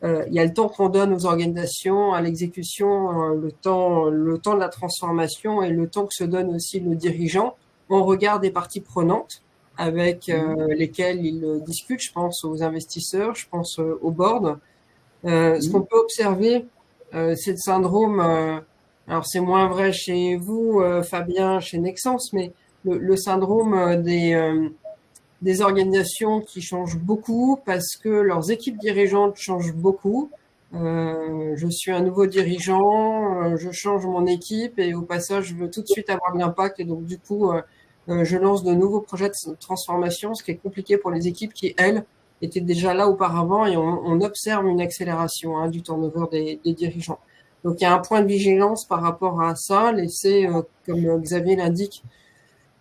Il y a le temps qu'on donne aux organisations, à l'exécution, le temps de la transformation et le temps que se donne aussi le dirigeant en regard des parties prenantes avec lesquelles il discute. Je pense aux investisseurs, je pense au board. Ce qu'on peut observer, c'est le syndrome, alors c'est moins vrai chez vous, Fabien, chez Nexence, mais le syndrome des organisations qui changent beaucoup parce que leurs équipes dirigeantes changent beaucoup. Je suis un nouveau dirigeant, je change mon équipe et au passage, je veux tout de suite avoir de l'impact et donc du coup, je lance de nouveaux projets de transformation, ce qui est compliqué pour les équipes qui, elles, étaient déjà là auparavant, et on observe une accélération du turnover des dirigeants. Donc, il y a un point de vigilance par rapport à ça, laisser, comme Xavier l'indique,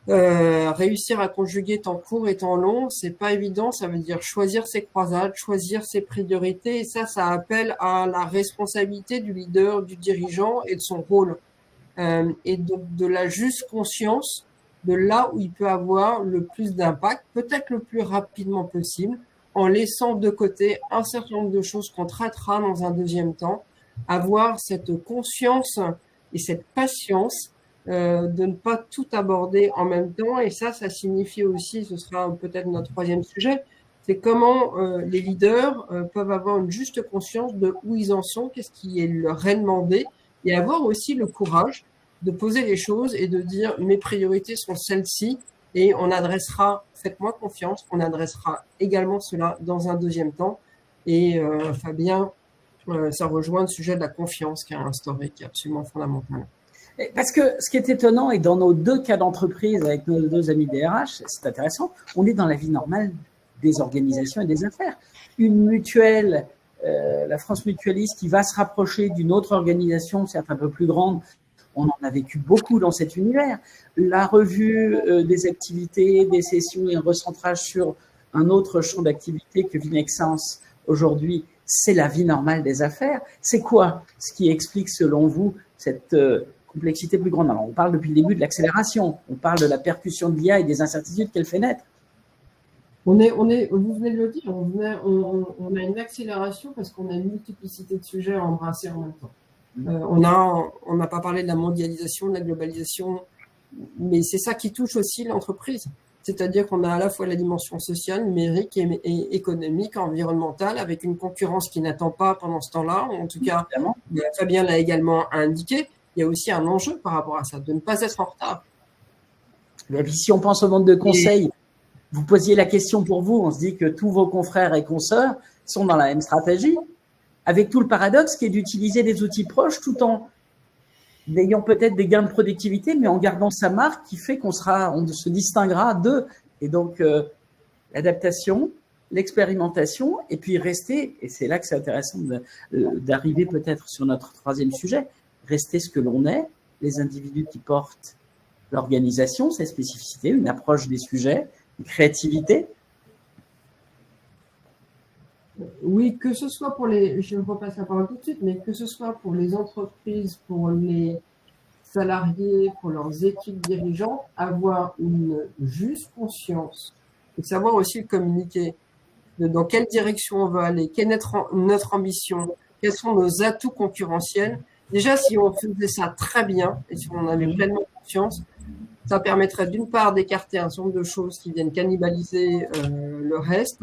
réussir à conjuguer temps court et temps long, c'est pas évident. Ça veut dire choisir ses croisades, choisir ses priorités, et ça appelle à la responsabilité du leader, du dirigeant et de son rôle, et de la juste conscience de là où il peut avoir le plus d'impact, peut-être le plus rapidement possible, en laissant de côté un certain nombre de choses qu'on traitera dans un deuxième temps, avoir cette conscience et cette patience de ne pas tout aborder en même temps. Et ça signifie aussi, ce sera peut-être notre troisième sujet, c'est comment les leaders peuvent avoir une juste conscience de où ils en sont, qu'est-ce qui leur est demandé, et avoir aussi le courage de poser les choses et de dire mes priorités sont celles-ci, et on adressera, faites-moi confiance, on adressera également cela dans un deuxième temps. Et Fabien, ça rejoint le sujet de la confiance qui a instauré, qui est absolument fondamental. Parce que ce qui est étonnant, et dans nos deux cas d'entreprise avec nos deux amis DRH, c'est intéressant, on est dans la vie normale des organisations et des affaires. Une mutuelle, la France Mutualiste, qui va se rapprocher d'une autre organisation, certes un peu plus grande, on en a vécu beaucoup dans cet univers. La revue des activités, des sessions et un recentrage sur un autre champ d'activité que Vinexence aujourd'hui, c'est la vie normale des affaires. C'est quoi ce qui explique, selon vous, cette complexité plus grande? Alors, on parle depuis le début de l'accélération, on parle de la percussion de l'IA et des incertitudes qu'elle fait naître. Vous venez de le dire, on a une accélération parce qu'on a une multiplicité de sujets à embrasser en même temps. On n'a pas parlé de la mondialisation, de la globalisation, mais c'est ça qui touche aussi l'entreprise. C'est-à-dire qu'on a à la fois la dimension sociale, numérique et économique, environnementale, avec une concurrence qui n'attend pas pendant ce temps-là. En tout cas, Fabien l'a également indiqué, il y a aussi un enjeu par rapport à ça, de ne pas être en retard. Et puis, si on pense au monde de conseil, vous posiez la question pour vous, on se dit que tous vos confrères et consoeurs sont dans la même stratégie, avec tout le paradoxe qui est d'utiliser des outils proches tout en ayant peut-être des gains de productivité, mais en gardant sa marque qui fait on se distinguera d'eux. Et donc, l'adaptation, l'expérimentation, et puis rester, et c'est là que c'est intéressant d'arriver peut-être sur notre troisième sujet, rester ce que l'on est, les individus qui portent l'organisation, ses spécificités, une approche des sujets, une créativité. Oui, que ce soit pour je ne repasse la parole tout de suite, mais que ce soit pour les entreprises, pour les salariés, pour leurs équipes dirigeantes, avoir une juste conscience et savoir aussi communiquer dans quelle direction on veut aller, quelle est notre ambition, quels sont nos atouts concurrentiels. Déjà, si on faisait ça très bien et si on en avait pleinement conscience, ça permettrait d'une part d'écarter un certain nombre de choses qui viennent cannibaliser le reste,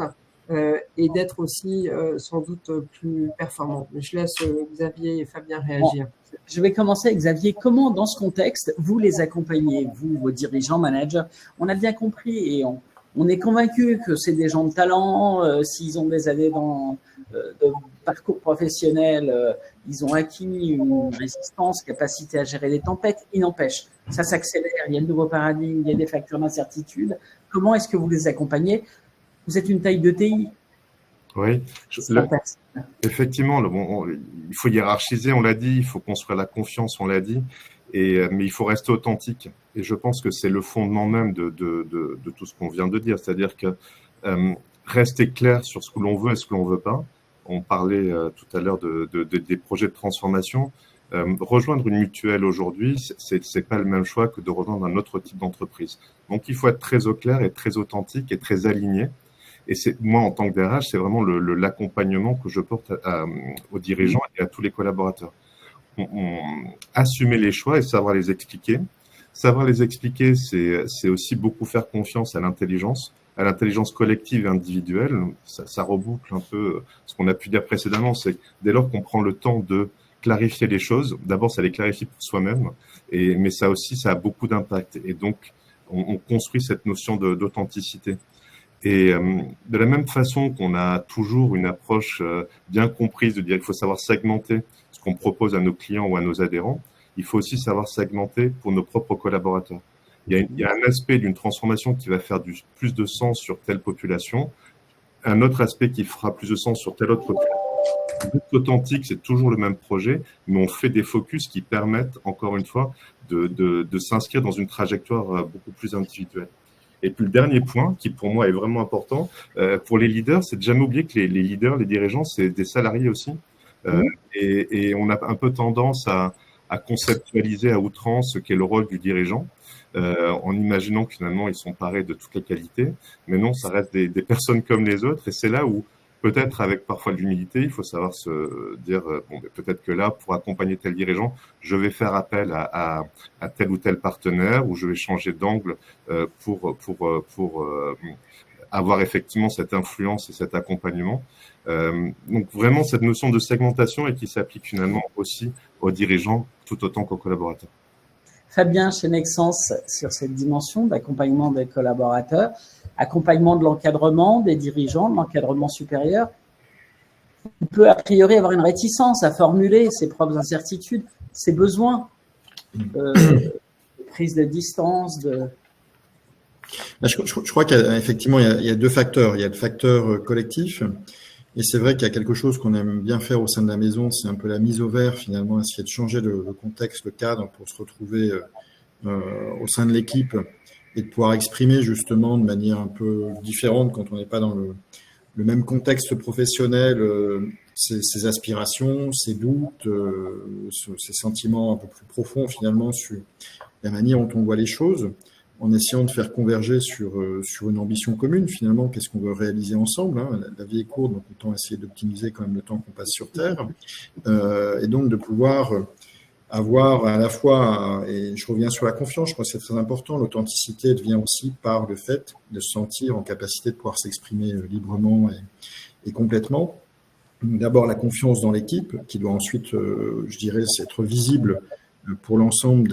et d'être aussi sans doute plus performant. Mais je laisse Xavier et Fabien réagir. Bon, je vais commencer avec Xavier. Comment, dans ce contexte, vous les accompagnez, vous, vos dirigeants, managers? On a bien compris et on est convaincu que c'est des gens de talent. S'ils ont des années de parcours professionnel, ils ont acquis une résistance, capacité à gérer les tempêtes. Il n'empêche, ça s'accélère, il y a de nouveaux paradigmes, il y a des facteurs d'incertitude. Comment est-ce que vous les accompagnez? Vous êtes une taille de TI. Oui, effectivement, il faut hiérarchiser, on l'a dit, il faut construire la confiance, on l'a dit, mais il faut rester authentique. Et je pense que c'est le fondement même de tout ce qu'on vient de dire, c'est-à-dire que rester clair sur ce que l'on veut et ce que l'on veut pas. On parlait tout à l'heure des projets de transformation. Rejoindre une mutuelle aujourd'hui, c'est pas le même choix que de rejoindre un autre type d'entreprise. Donc, il faut être très au clair et très authentique et très aligné. Et moi, en tant que DRH, c'est vraiment l'accompagnement que je porte aux dirigeants et à tous les collaborateurs. Assumer les choix et savoir les expliquer. Savoir les expliquer, c'est aussi beaucoup faire confiance à l'intelligence collective et individuelle. Ça reboucle un peu ce qu'on a pu dire précédemment, c'est que dès lors qu'on prend le temps de clarifier les choses, d'abord, ça les clarifie pour soi-même, mais ça aussi, ça a beaucoup d'impact. Et donc, on construit cette notion d'authenticité. Et de la même façon qu'on a toujours une approche bien comprise de dire qu'il faut savoir segmenter ce qu'on propose à nos clients ou à nos adhérents, il faut aussi savoir segmenter pour nos propres collaborateurs. il y a un aspect d'une transformation qui va faire plus de sens sur telle population, un autre aspect qui fera plus de sens sur telle autre population. Authentique, c'est toujours le même projet, mais on fait des focus qui permettent, encore une fois, de s'inscrire dans une trajectoire beaucoup plus individuelle. Et puis le dernier point, qui pour moi est vraiment important, pour les leaders, c'est de jamais oublier que les leaders, les dirigeants, c'est des salariés aussi. Et on a un peu tendance à conceptualiser à outrance ce qu'est le rôle du dirigeant, en imaginant que finalement ils sont parés de toutes les qualités. Mais non, ça reste des personnes comme les autres. Et c'est là où, peut-être avec parfois de l'humilité, il faut savoir se dire, bon, peut-être que là, pour accompagner tel dirigeant, je vais faire appel à tel ou tel partenaire, ou je vais changer d'angle pour avoir effectivement cette influence et cet accompagnement. Donc vraiment cette notion de segmentation et qui s'applique finalement aussi aux dirigeants tout autant qu'aux collaborateurs. Fabien, chez Nexence, sur cette dimension d'accompagnement des collaborateurs, accompagnement de l'encadrement des dirigeants, de l'encadrement supérieur, il peut a priori avoir une réticence à formuler ses propres incertitudes, ses besoins, de prise de distance, Je crois qu'effectivement, il y a deux facteurs. Il y a le facteur collectif. Et c'est vrai qu'il y a quelque chose qu'on aime bien faire au sein de la maison, c'est un peu la mise au vert, finalement, essayer de changer le contexte, le cadre pour se retrouver au sein de l'équipe et de pouvoir exprimer justement de manière un peu différente quand on n'est pas dans le même contexte professionnel, ses aspirations, ses doutes, ses sentiments un peu plus profonds finalement sur la manière dont on voit les choses, en essayant de faire converger sur une ambition commune, finalement, qu'est-ce qu'on veut réaliser ensemble. Hein. La vie est courte, donc autant essayer d'optimiser quand même le temps qu'on passe sur Terre, et donc de pouvoir avoir à la fois, et je reviens sur la confiance, je crois que c'est très important, l'authenticité vient aussi par le fait de se sentir en capacité de pouvoir s'exprimer librement et complètement. D'abord la confiance dans l'équipe, qui doit ensuite, je dirais, être visible pour l'ensemble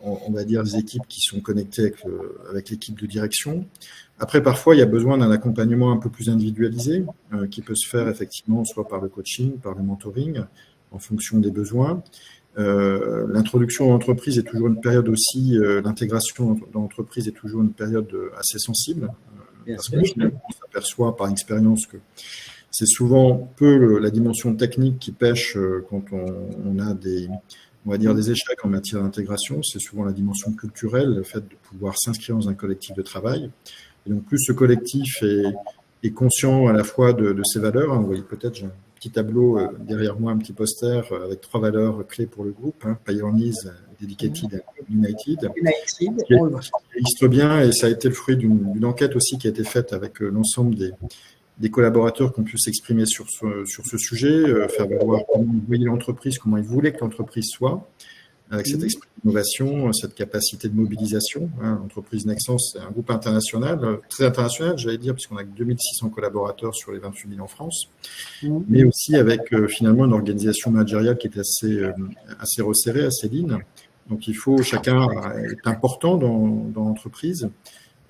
on va dire, des équipes qui sont connectées avec l'équipe de direction. Après, parfois, il y a besoin d'un accompagnement un peu plus individualisé, qui peut se faire effectivement soit par le coaching, par le mentoring, en fonction des besoins. L'introduction dans l'entreprise est toujours une période aussi, l'intégration dans l'entreprise est toujours une période assez sensible, parce que finalement, on s'aperçoit par expérience que c'est souvent peu la dimension technique qui pêche quand on a on va dire des échecs en matière d'intégration, c'est souvent la dimension culturelle, le fait de pouvoir s'inscrire dans un collectif de travail. Et donc, plus ce collectif est conscient à la fois de ses valeurs, hein, vous voyez peut-être, j'ai un petit tableau derrière moi, un petit poster avec 3 valeurs clés pour le groupe, hein, Pioneers, Dedicated et United. Qui illustre bien, et ça a été le fruit d'une enquête aussi qui a été faite avec l'ensemble des collaborateurs qui ont pu s'exprimer sur ce sujet, faire valoir comment ils voyaient l'entreprise, comment ils voulaient que l'entreprise soit, avec cet esprit d'innovation, cette capacité de mobilisation. Hein. L'entreprise Nexence, c'est un groupe international, très international, j'allais dire, puisqu'on a 2600 collaborateurs sur les 28 000 en France, mais aussi avec finalement une organisation managériale qui est assez resserrée, assez lean. Donc chacun est important dans l'entreprise.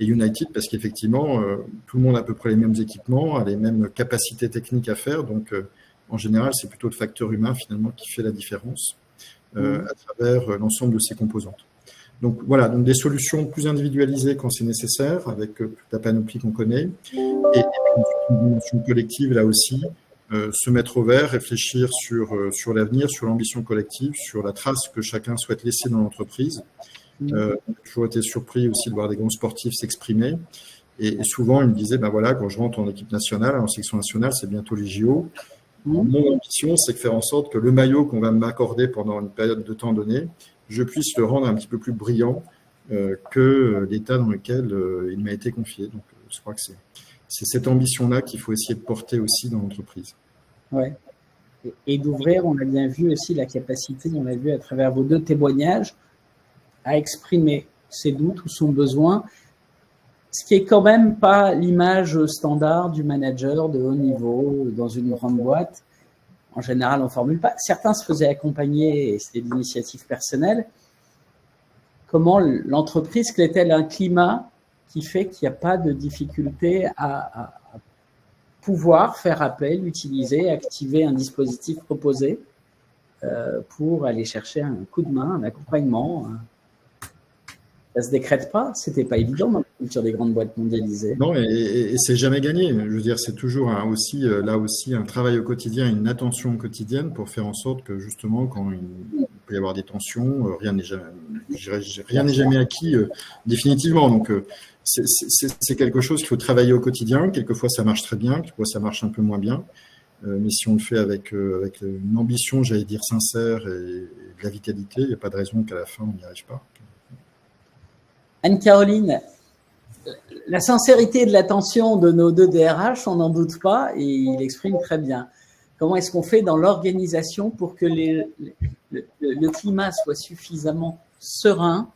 Et United, parce qu'effectivement, tout le monde a à peu près les mêmes équipements, a les mêmes capacités techniques à faire. Donc, en général, c'est plutôt le facteur humain, finalement, qui fait la différence à travers l'ensemble de ces composantes. Donc, voilà, donc des solutions plus individualisées quand c'est nécessaire, avec toute la panoplie qu'on connaît. Et une dimension collective, là aussi, se mettre au vert, réfléchir sur l'avenir, sur l'ambition collective, sur la trace que chacun souhaite laisser dans l'entreprise. J'ai toujours été surpris aussi de voir des grands sportifs s'exprimer. Et souvent, ils me disaient, ben voilà, quand je rentre en équipe nationale, en sélection nationale, c'est bientôt les JO. Mon ambition, c'est de faire en sorte que le maillot qu'on va m'accorder pendant une période de temps donnée, je puisse le rendre un petit peu plus brillant que l'état dans lequel il m'a été confié. Donc, je crois que c'est cette ambition-là qu'il faut essayer de porter aussi dans l'entreprise. Ouais. Et d'ouvrir, on a bien vu aussi la capacité, on a vu à travers vos 2 témoignages, à exprimer ses doutes ou son besoin, ce qui est quand même pas l'image standard du manager de haut niveau dans une grande boîte. En général, on ne formule pas. Certains se faisaient accompagner et c'était d'initiative personnelle. Comment l'entreprise crée-t-elle un climat qui fait qu'il n'y a pas de difficulté à pouvoir faire appel, utiliser, activer un dispositif proposé pour aller chercher un coup de main, un accompagnement, Ça se décrète pas. C'était pas évident dans la culture des grandes boîtes mondialisées. Non, et c'est jamais gagné. Je veux dire, c'est toujours là aussi un travail au quotidien, une attention quotidienne pour faire en sorte que justement, quand il peut y avoir des tensions, rien n'est jamais acquis définitivement. Donc, c'est quelque chose qu'il faut travailler au quotidien. Quelquefois, ça marche très bien, quelquefois, ça marche un peu moins bien. Mais si on le fait avec une ambition, j'allais dire sincère et de la vitalité, il n'y a pas de raison qu'à la fin, on n'y arrive pas. Anne-Caroline, la sincérité et de l'attention de nos deux DRH, on n'en doute pas, et il exprime très bien. Comment est-ce qu'on fait dans l'organisation pour que le climat soit suffisamment serein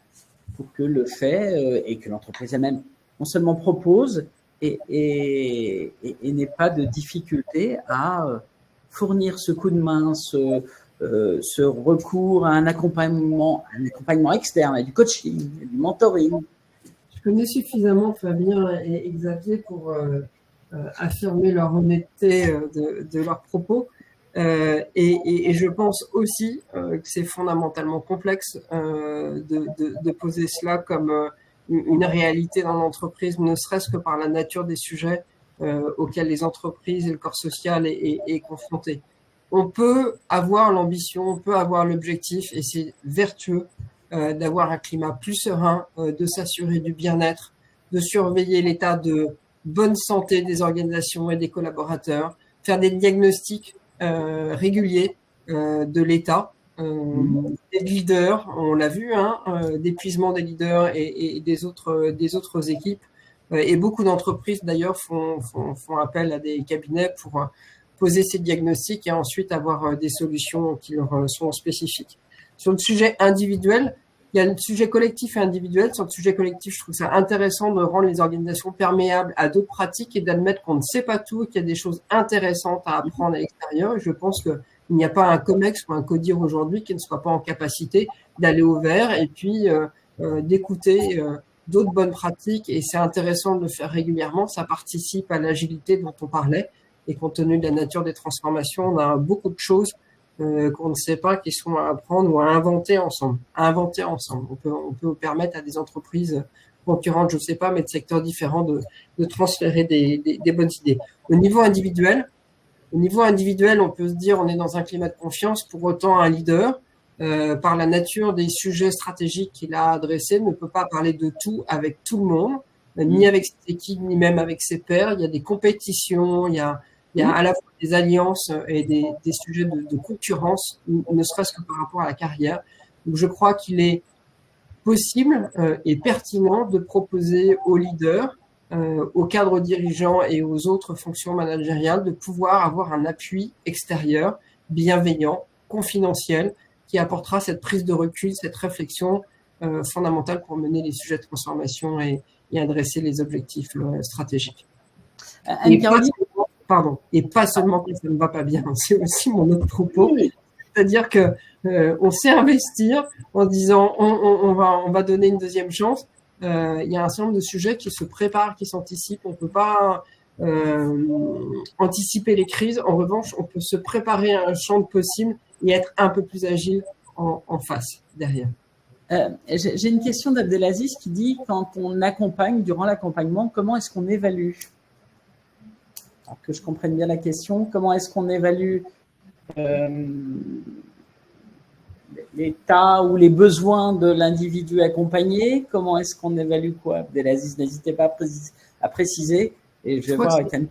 pour que le fait et que l'entreprise elle-même non seulement propose et n'ait pas de difficulté à fournir ce coup de main, ce recours à un accompagnement externe, du coaching, du mentoring. Je connais suffisamment Fabien et Xavier pour affirmer leur honnêteté de leurs propos. Et je pense aussi que c'est fondamentalement complexe de poser cela comme une réalité dans l'entreprise, ne serait-ce que par la nature des sujets auxquels les entreprises et le corps social est confronté. On peut avoir l'ambition, on peut avoir l'objectif, et c'est vertueux d'avoir un climat plus serein, de s'assurer du bien-être, de surveiller l'état de bonne santé des organisations et des collaborateurs, faire des diagnostics réguliers de l'état des leaders, on l'a vu, d'épuisement des leaders et des autres équipes. Et beaucoup d'entreprises d'ailleurs font appel à des cabinets pour poser ces diagnostics et ensuite avoir des solutions qui leur sont spécifiques. Sur le sujet individuel, il y a le sujet collectif et individuel. Sur le sujet collectif, je trouve ça intéressant de rendre les organisations perméables à d'autres pratiques et d'admettre qu'on ne sait pas tout et qu'il y a des choses intéressantes à apprendre à l'extérieur. Et je pense qu'il n'y a pas un COMEX ou un CODIR aujourd'hui qui ne soit pas en capacité d'aller au vert et puis d'écouter d'autres bonnes pratiques. Et c'est intéressant de le faire régulièrement. Ça participe à l'agilité dont on parlait. Et compte tenu de la nature des transformations, on a beaucoup de choses qu'on ne sait pas, qui sont à apprendre ou à inventer ensemble. On peut permettre à des entreprises concurrentes, je ne sais pas, mais de secteurs différents, de transférer des bonnes idées. Au niveau individuel, on peut se dire on est dans un climat de confiance. Pour autant, un leader, par la nature des sujets stratégiques qu'il a adressés, ne peut pas parler de tout avec tout le monde, ni avec ses équipes, ni même avec ses pairs. Il y a des compétitions, il y a à la fois des alliances et des sujets de concurrence, ne serait-ce que par rapport à la carrière. Donc, je crois qu'il est possible et pertinent de proposer aux leaders, aux cadres dirigeants et aux autres fonctions managériales de pouvoir avoir un appui extérieur, bienveillant, confidentiel, qui apportera cette prise de recul, cette réflexion fondamentale pour mener les sujets de transformation et adresser les objectifs stratégiques. Et pas seulement quand ça ne va pas bien, c'est aussi mon autre propos. C'est-à-dire que on sait investir en disant on va donner une deuxième chance. Il y a un certain nombre de sujets qui se préparent, qui s'anticipent. On ne peut pas anticiper les crises. En revanche, on peut se préparer à un champ de possibles et être un peu plus agile en face, derrière. J'ai une question d'Abdelaziz qui dit, quand on accompagne, durant l'accompagnement, comment est-ce qu'on évalue ? Alors que je comprenne bien la question, comment est-ce qu'on évalue l'état ou les besoins de l'individu accompagné? Comment est-ce qu'on évalue quoi? Abdelaziz, n'hésitez pas à préciser. Et je vais voir avec Anne.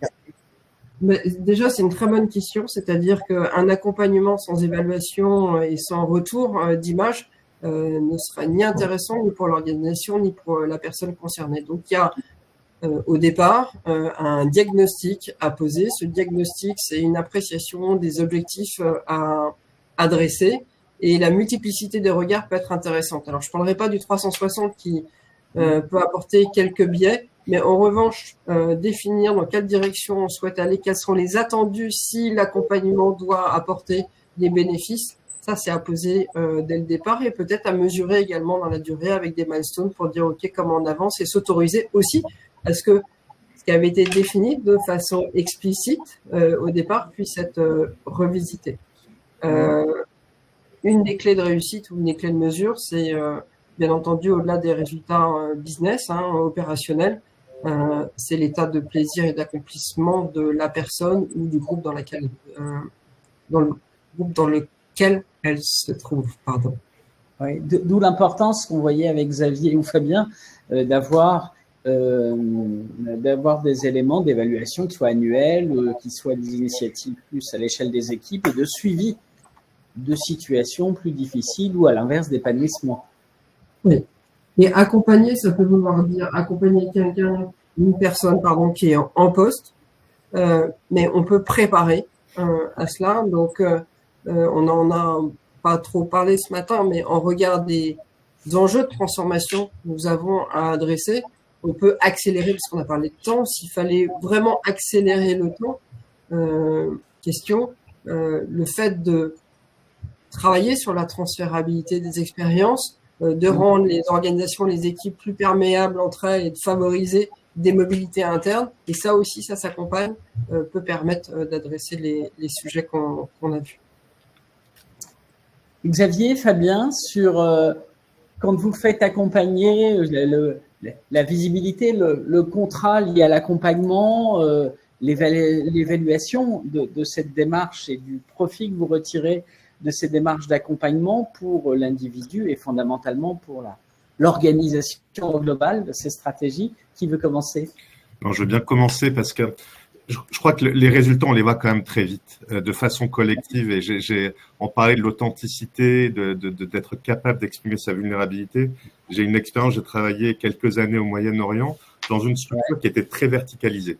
Mais déjà, c'est une très bonne question. C'est-à-dire qu'un accompagnement sans évaluation et sans retour d'image ne sera ni intéressant ni pour l'organisation ni pour la personne concernée. Donc, il y a au départ un diagnostic à poser. Ce diagnostic, c'est une appréciation des objectifs à adresser et la multiplicité des regards peut être intéressante. Alors, je ne parlerai pas du 360 qui peut apporter quelques biais, mais en revanche, définir dans quelle direction on souhaite aller, quels sont les attendus si l'accompagnement doit apporter des bénéfices, ça c'est à poser dès le départ et peut-être à mesurer également dans la durée avec des milestones pour dire ok comment on avance et s'autoriser aussi à ce que ce qui avait été défini de façon explicite au départ puisse être revisité. Une des clés de réussite ou une des clés de mesure, c'est bien entendu, au-delà des résultats business, opérationnels, c'est l'état de plaisir et d'accomplissement de la personne ou du groupe dans lequel elle se trouve. Pardon. Ouais, d'où l'importance qu'on voyait avec Xavier ou Fabien d'avoir des éléments d'évaluation qui soient annuels, qui soient des initiatives plus à l'échelle des équipes et de suivi de situations plus difficiles ou à l'inverse d'épanouissement. Oui. Et accompagner, ça peut vouloir dire accompagner une personne, qui est en poste, mais on peut préparer à cela. Donc, on n'en a pas trop parlé ce matin, mais en regard des enjeux de transformation que nous avons à adresser, on peut accélérer, parce qu'on a parlé de temps, s'il fallait vraiment accélérer le temps, le fait de travailler sur la transférabilité des expériences, de rendre les organisations, les équipes plus perméables entre elles et de favoriser des mobilités internes. Et ça aussi, ça s'accompagne, peut permettre d'adresser les sujets qu'on a vus. Xavier, Fabien, quand vous faites accompagner la visibilité, le contrat lié à l'accompagnement, l'évaluation de cette démarche et du profit que vous retirez de ces démarches d'accompagnement pour l'individu et fondamentalement pour l'organisation globale de ces stratégies. Qui veut commencer? Non, je veux bien commencer parce que je crois que les résultats, on les voit quand même très vite, de façon collective. Et on parlait de l'authenticité, d'être capable d'exprimer sa vulnérabilité. J'ai une expérience, j'ai travaillé quelques années au Moyen-Orient dans une structure qui était très verticalisée.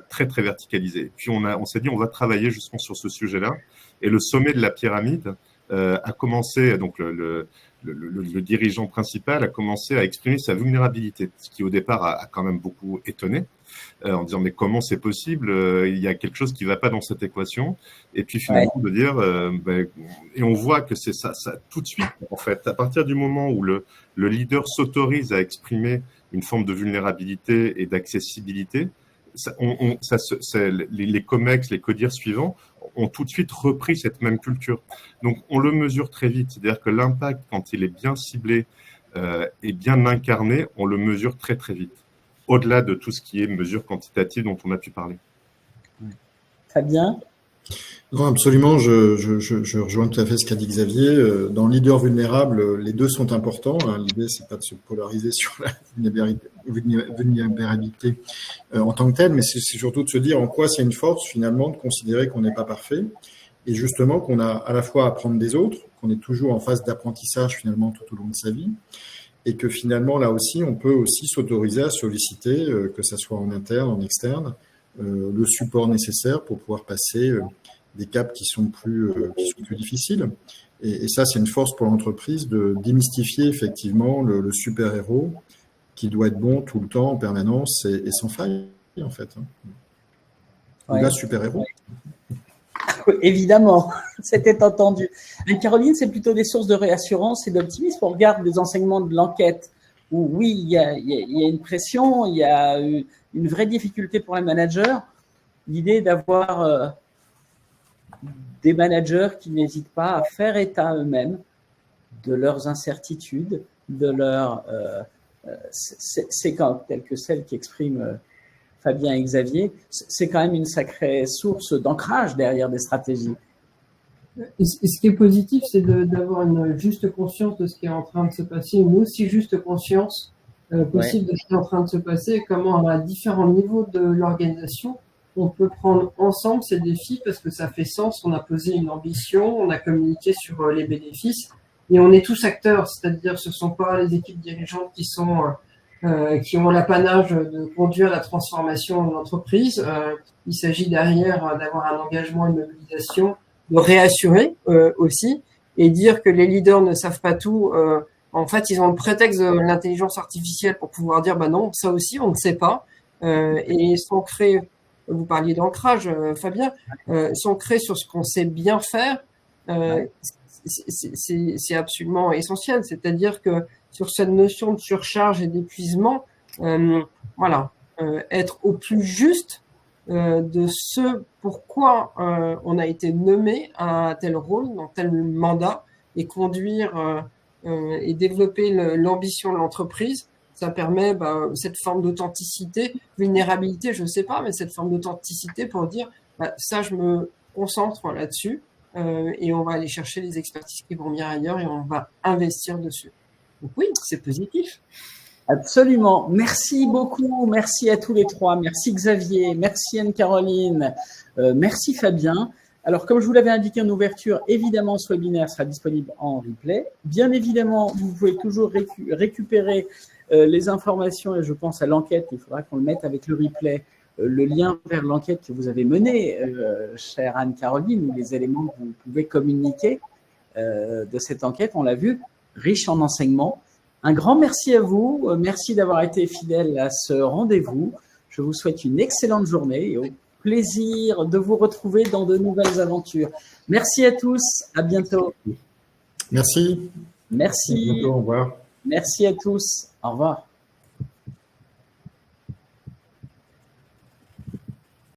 Très, très verticalisée. Puis on s'est dit, on va travailler justement sur ce sujet-là. Et le sommet de la pyramide a commencé, donc le dirigeant principal a commencé à exprimer sa vulnérabilité, ce qui au départ a quand même beaucoup étonné, en disant mais comment c'est possible, il y a quelque chose qui ne va pas dans cette équation. Et puis finalement de dire, et on voit que c'est ça tout de suite en fait, à partir du moment où le leader s'autorise à exprimer une forme de vulnérabilité et d'accessibilité, les COMEX, les CODIR suivants ont tout de suite repris cette même culture. Donc, on le mesure très vite. C'est-à-dire que l'impact, quand il est bien ciblé et bien incarné, on le mesure très, très vite. Au-delà de tout ce qui est mesure quantitative dont on a pu parler. Fabien ? Non, absolument, je rejoins tout à fait ce qu'a dit Xavier. Dans leader vulnérable, les deux sont importants. L'idée, c'est pas de se polariser sur la vulnérabilité en tant que telle, mais c'est surtout de se dire en quoi c'est une force, finalement, de considérer qu'on n'est pas parfait et justement qu'on a à la fois à apprendre des autres, qu'on est toujours en phase d'apprentissage, finalement, tout au long de sa vie, et que finalement, là aussi, on peut aussi s'autoriser à solliciter, que ça soit en interne, en externe, le support nécessaire pour pouvoir passer des caps qui sont plus difficiles. Et ça, c'est une force pour l'entreprise de démystifier effectivement le super-héros qui doit être bon tout le temps, en permanence et sans faille, en fait. Ouais. Là, super-héros. Évidemment, c'était entendu. Caroline, c'est plutôt des sources de réassurance et d'optimisme. On regarde les enseignements de l'enquête où, oui, il y a une pression, il y a une vraie difficulté pour les managers. L'idée d'avoir des managers qui n'hésitent pas à faire état eux-mêmes de leurs incertitudes, de leurs séquences, telles que celles qu'expriment Fabien et Xavier. C'est quand même une sacrée source d'ancrage derrière des stratégies. Et ce qui est positif, c'est d'avoir une juste conscience de ce qui est en train de se passer, une aussi juste conscience possible de ce qui est en train de se passer, comment à différents niveaux de l'organisation, on peut prendre ensemble ces défis parce que ça fait sens, on a posé une ambition, on a communiqué sur les bénéfices et on est tous acteurs, c'est-à-dire ce ne sont pas les équipes dirigeantes qui ont l'apanage de conduire la transformation de l'entreprise. Il s'agit derrière d'avoir un engagement, une mobilisation, de réassurer aussi et dire que les leaders ne savent pas tout. En fait, ils ont le prétexte de l'intelligence artificielle pour pouvoir dire non, ça aussi, on ne sait pas. Et s'ancrer, vous parliez d'ancrage, Fabien, s'ancrer sur ce qu'on sait bien faire, c'est absolument essentiel. C'est-à-dire que sur cette notion de surcharge et d'épuisement, être au plus juste de ce pourquoi on a été nommé à tel rôle, dans tel mandat, et conduire et développer l'ambition de l'entreprise. Ça permet cette forme d'authenticité, vulnérabilité, je ne sais pas, mais cette forme d'authenticité pour dire ça, je me concentre là-dessus et on va aller chercher les expertises qui vont bien ailleurs et on va investir dessus. Donc oui, c'est positif. Absolument. Merci beaucoup. Merci à tous les trois. Merci Xavier. Merci Anne-Caroline. Merci Fabien. Alors, comme je vous l'avais indiqué en ouverture, évidemment, ce webinaire sera disponible en replay. Bien évidemment, vous pouvez toujours récupérer les informations et je pense à l'enquête. Il faudra qu'on le mette avec le replay, le lien vers l'enquête que vous avez menée, chère Anne-Caroline, ou les éléments que vous pouvez communiquer de cette enquête. On l'a vu, riche en enseignements. Un grand merci à vous. Merci d'avoir été fidèle à ce rendez-vous. Je vous souhaite une excellente journée et au plaisir de vous retrouver dans de nouvelles aventures. Merci à tous. À bientôt. Merci. Merci. À bientôt, au revoir. Merci à tous. Au revoir.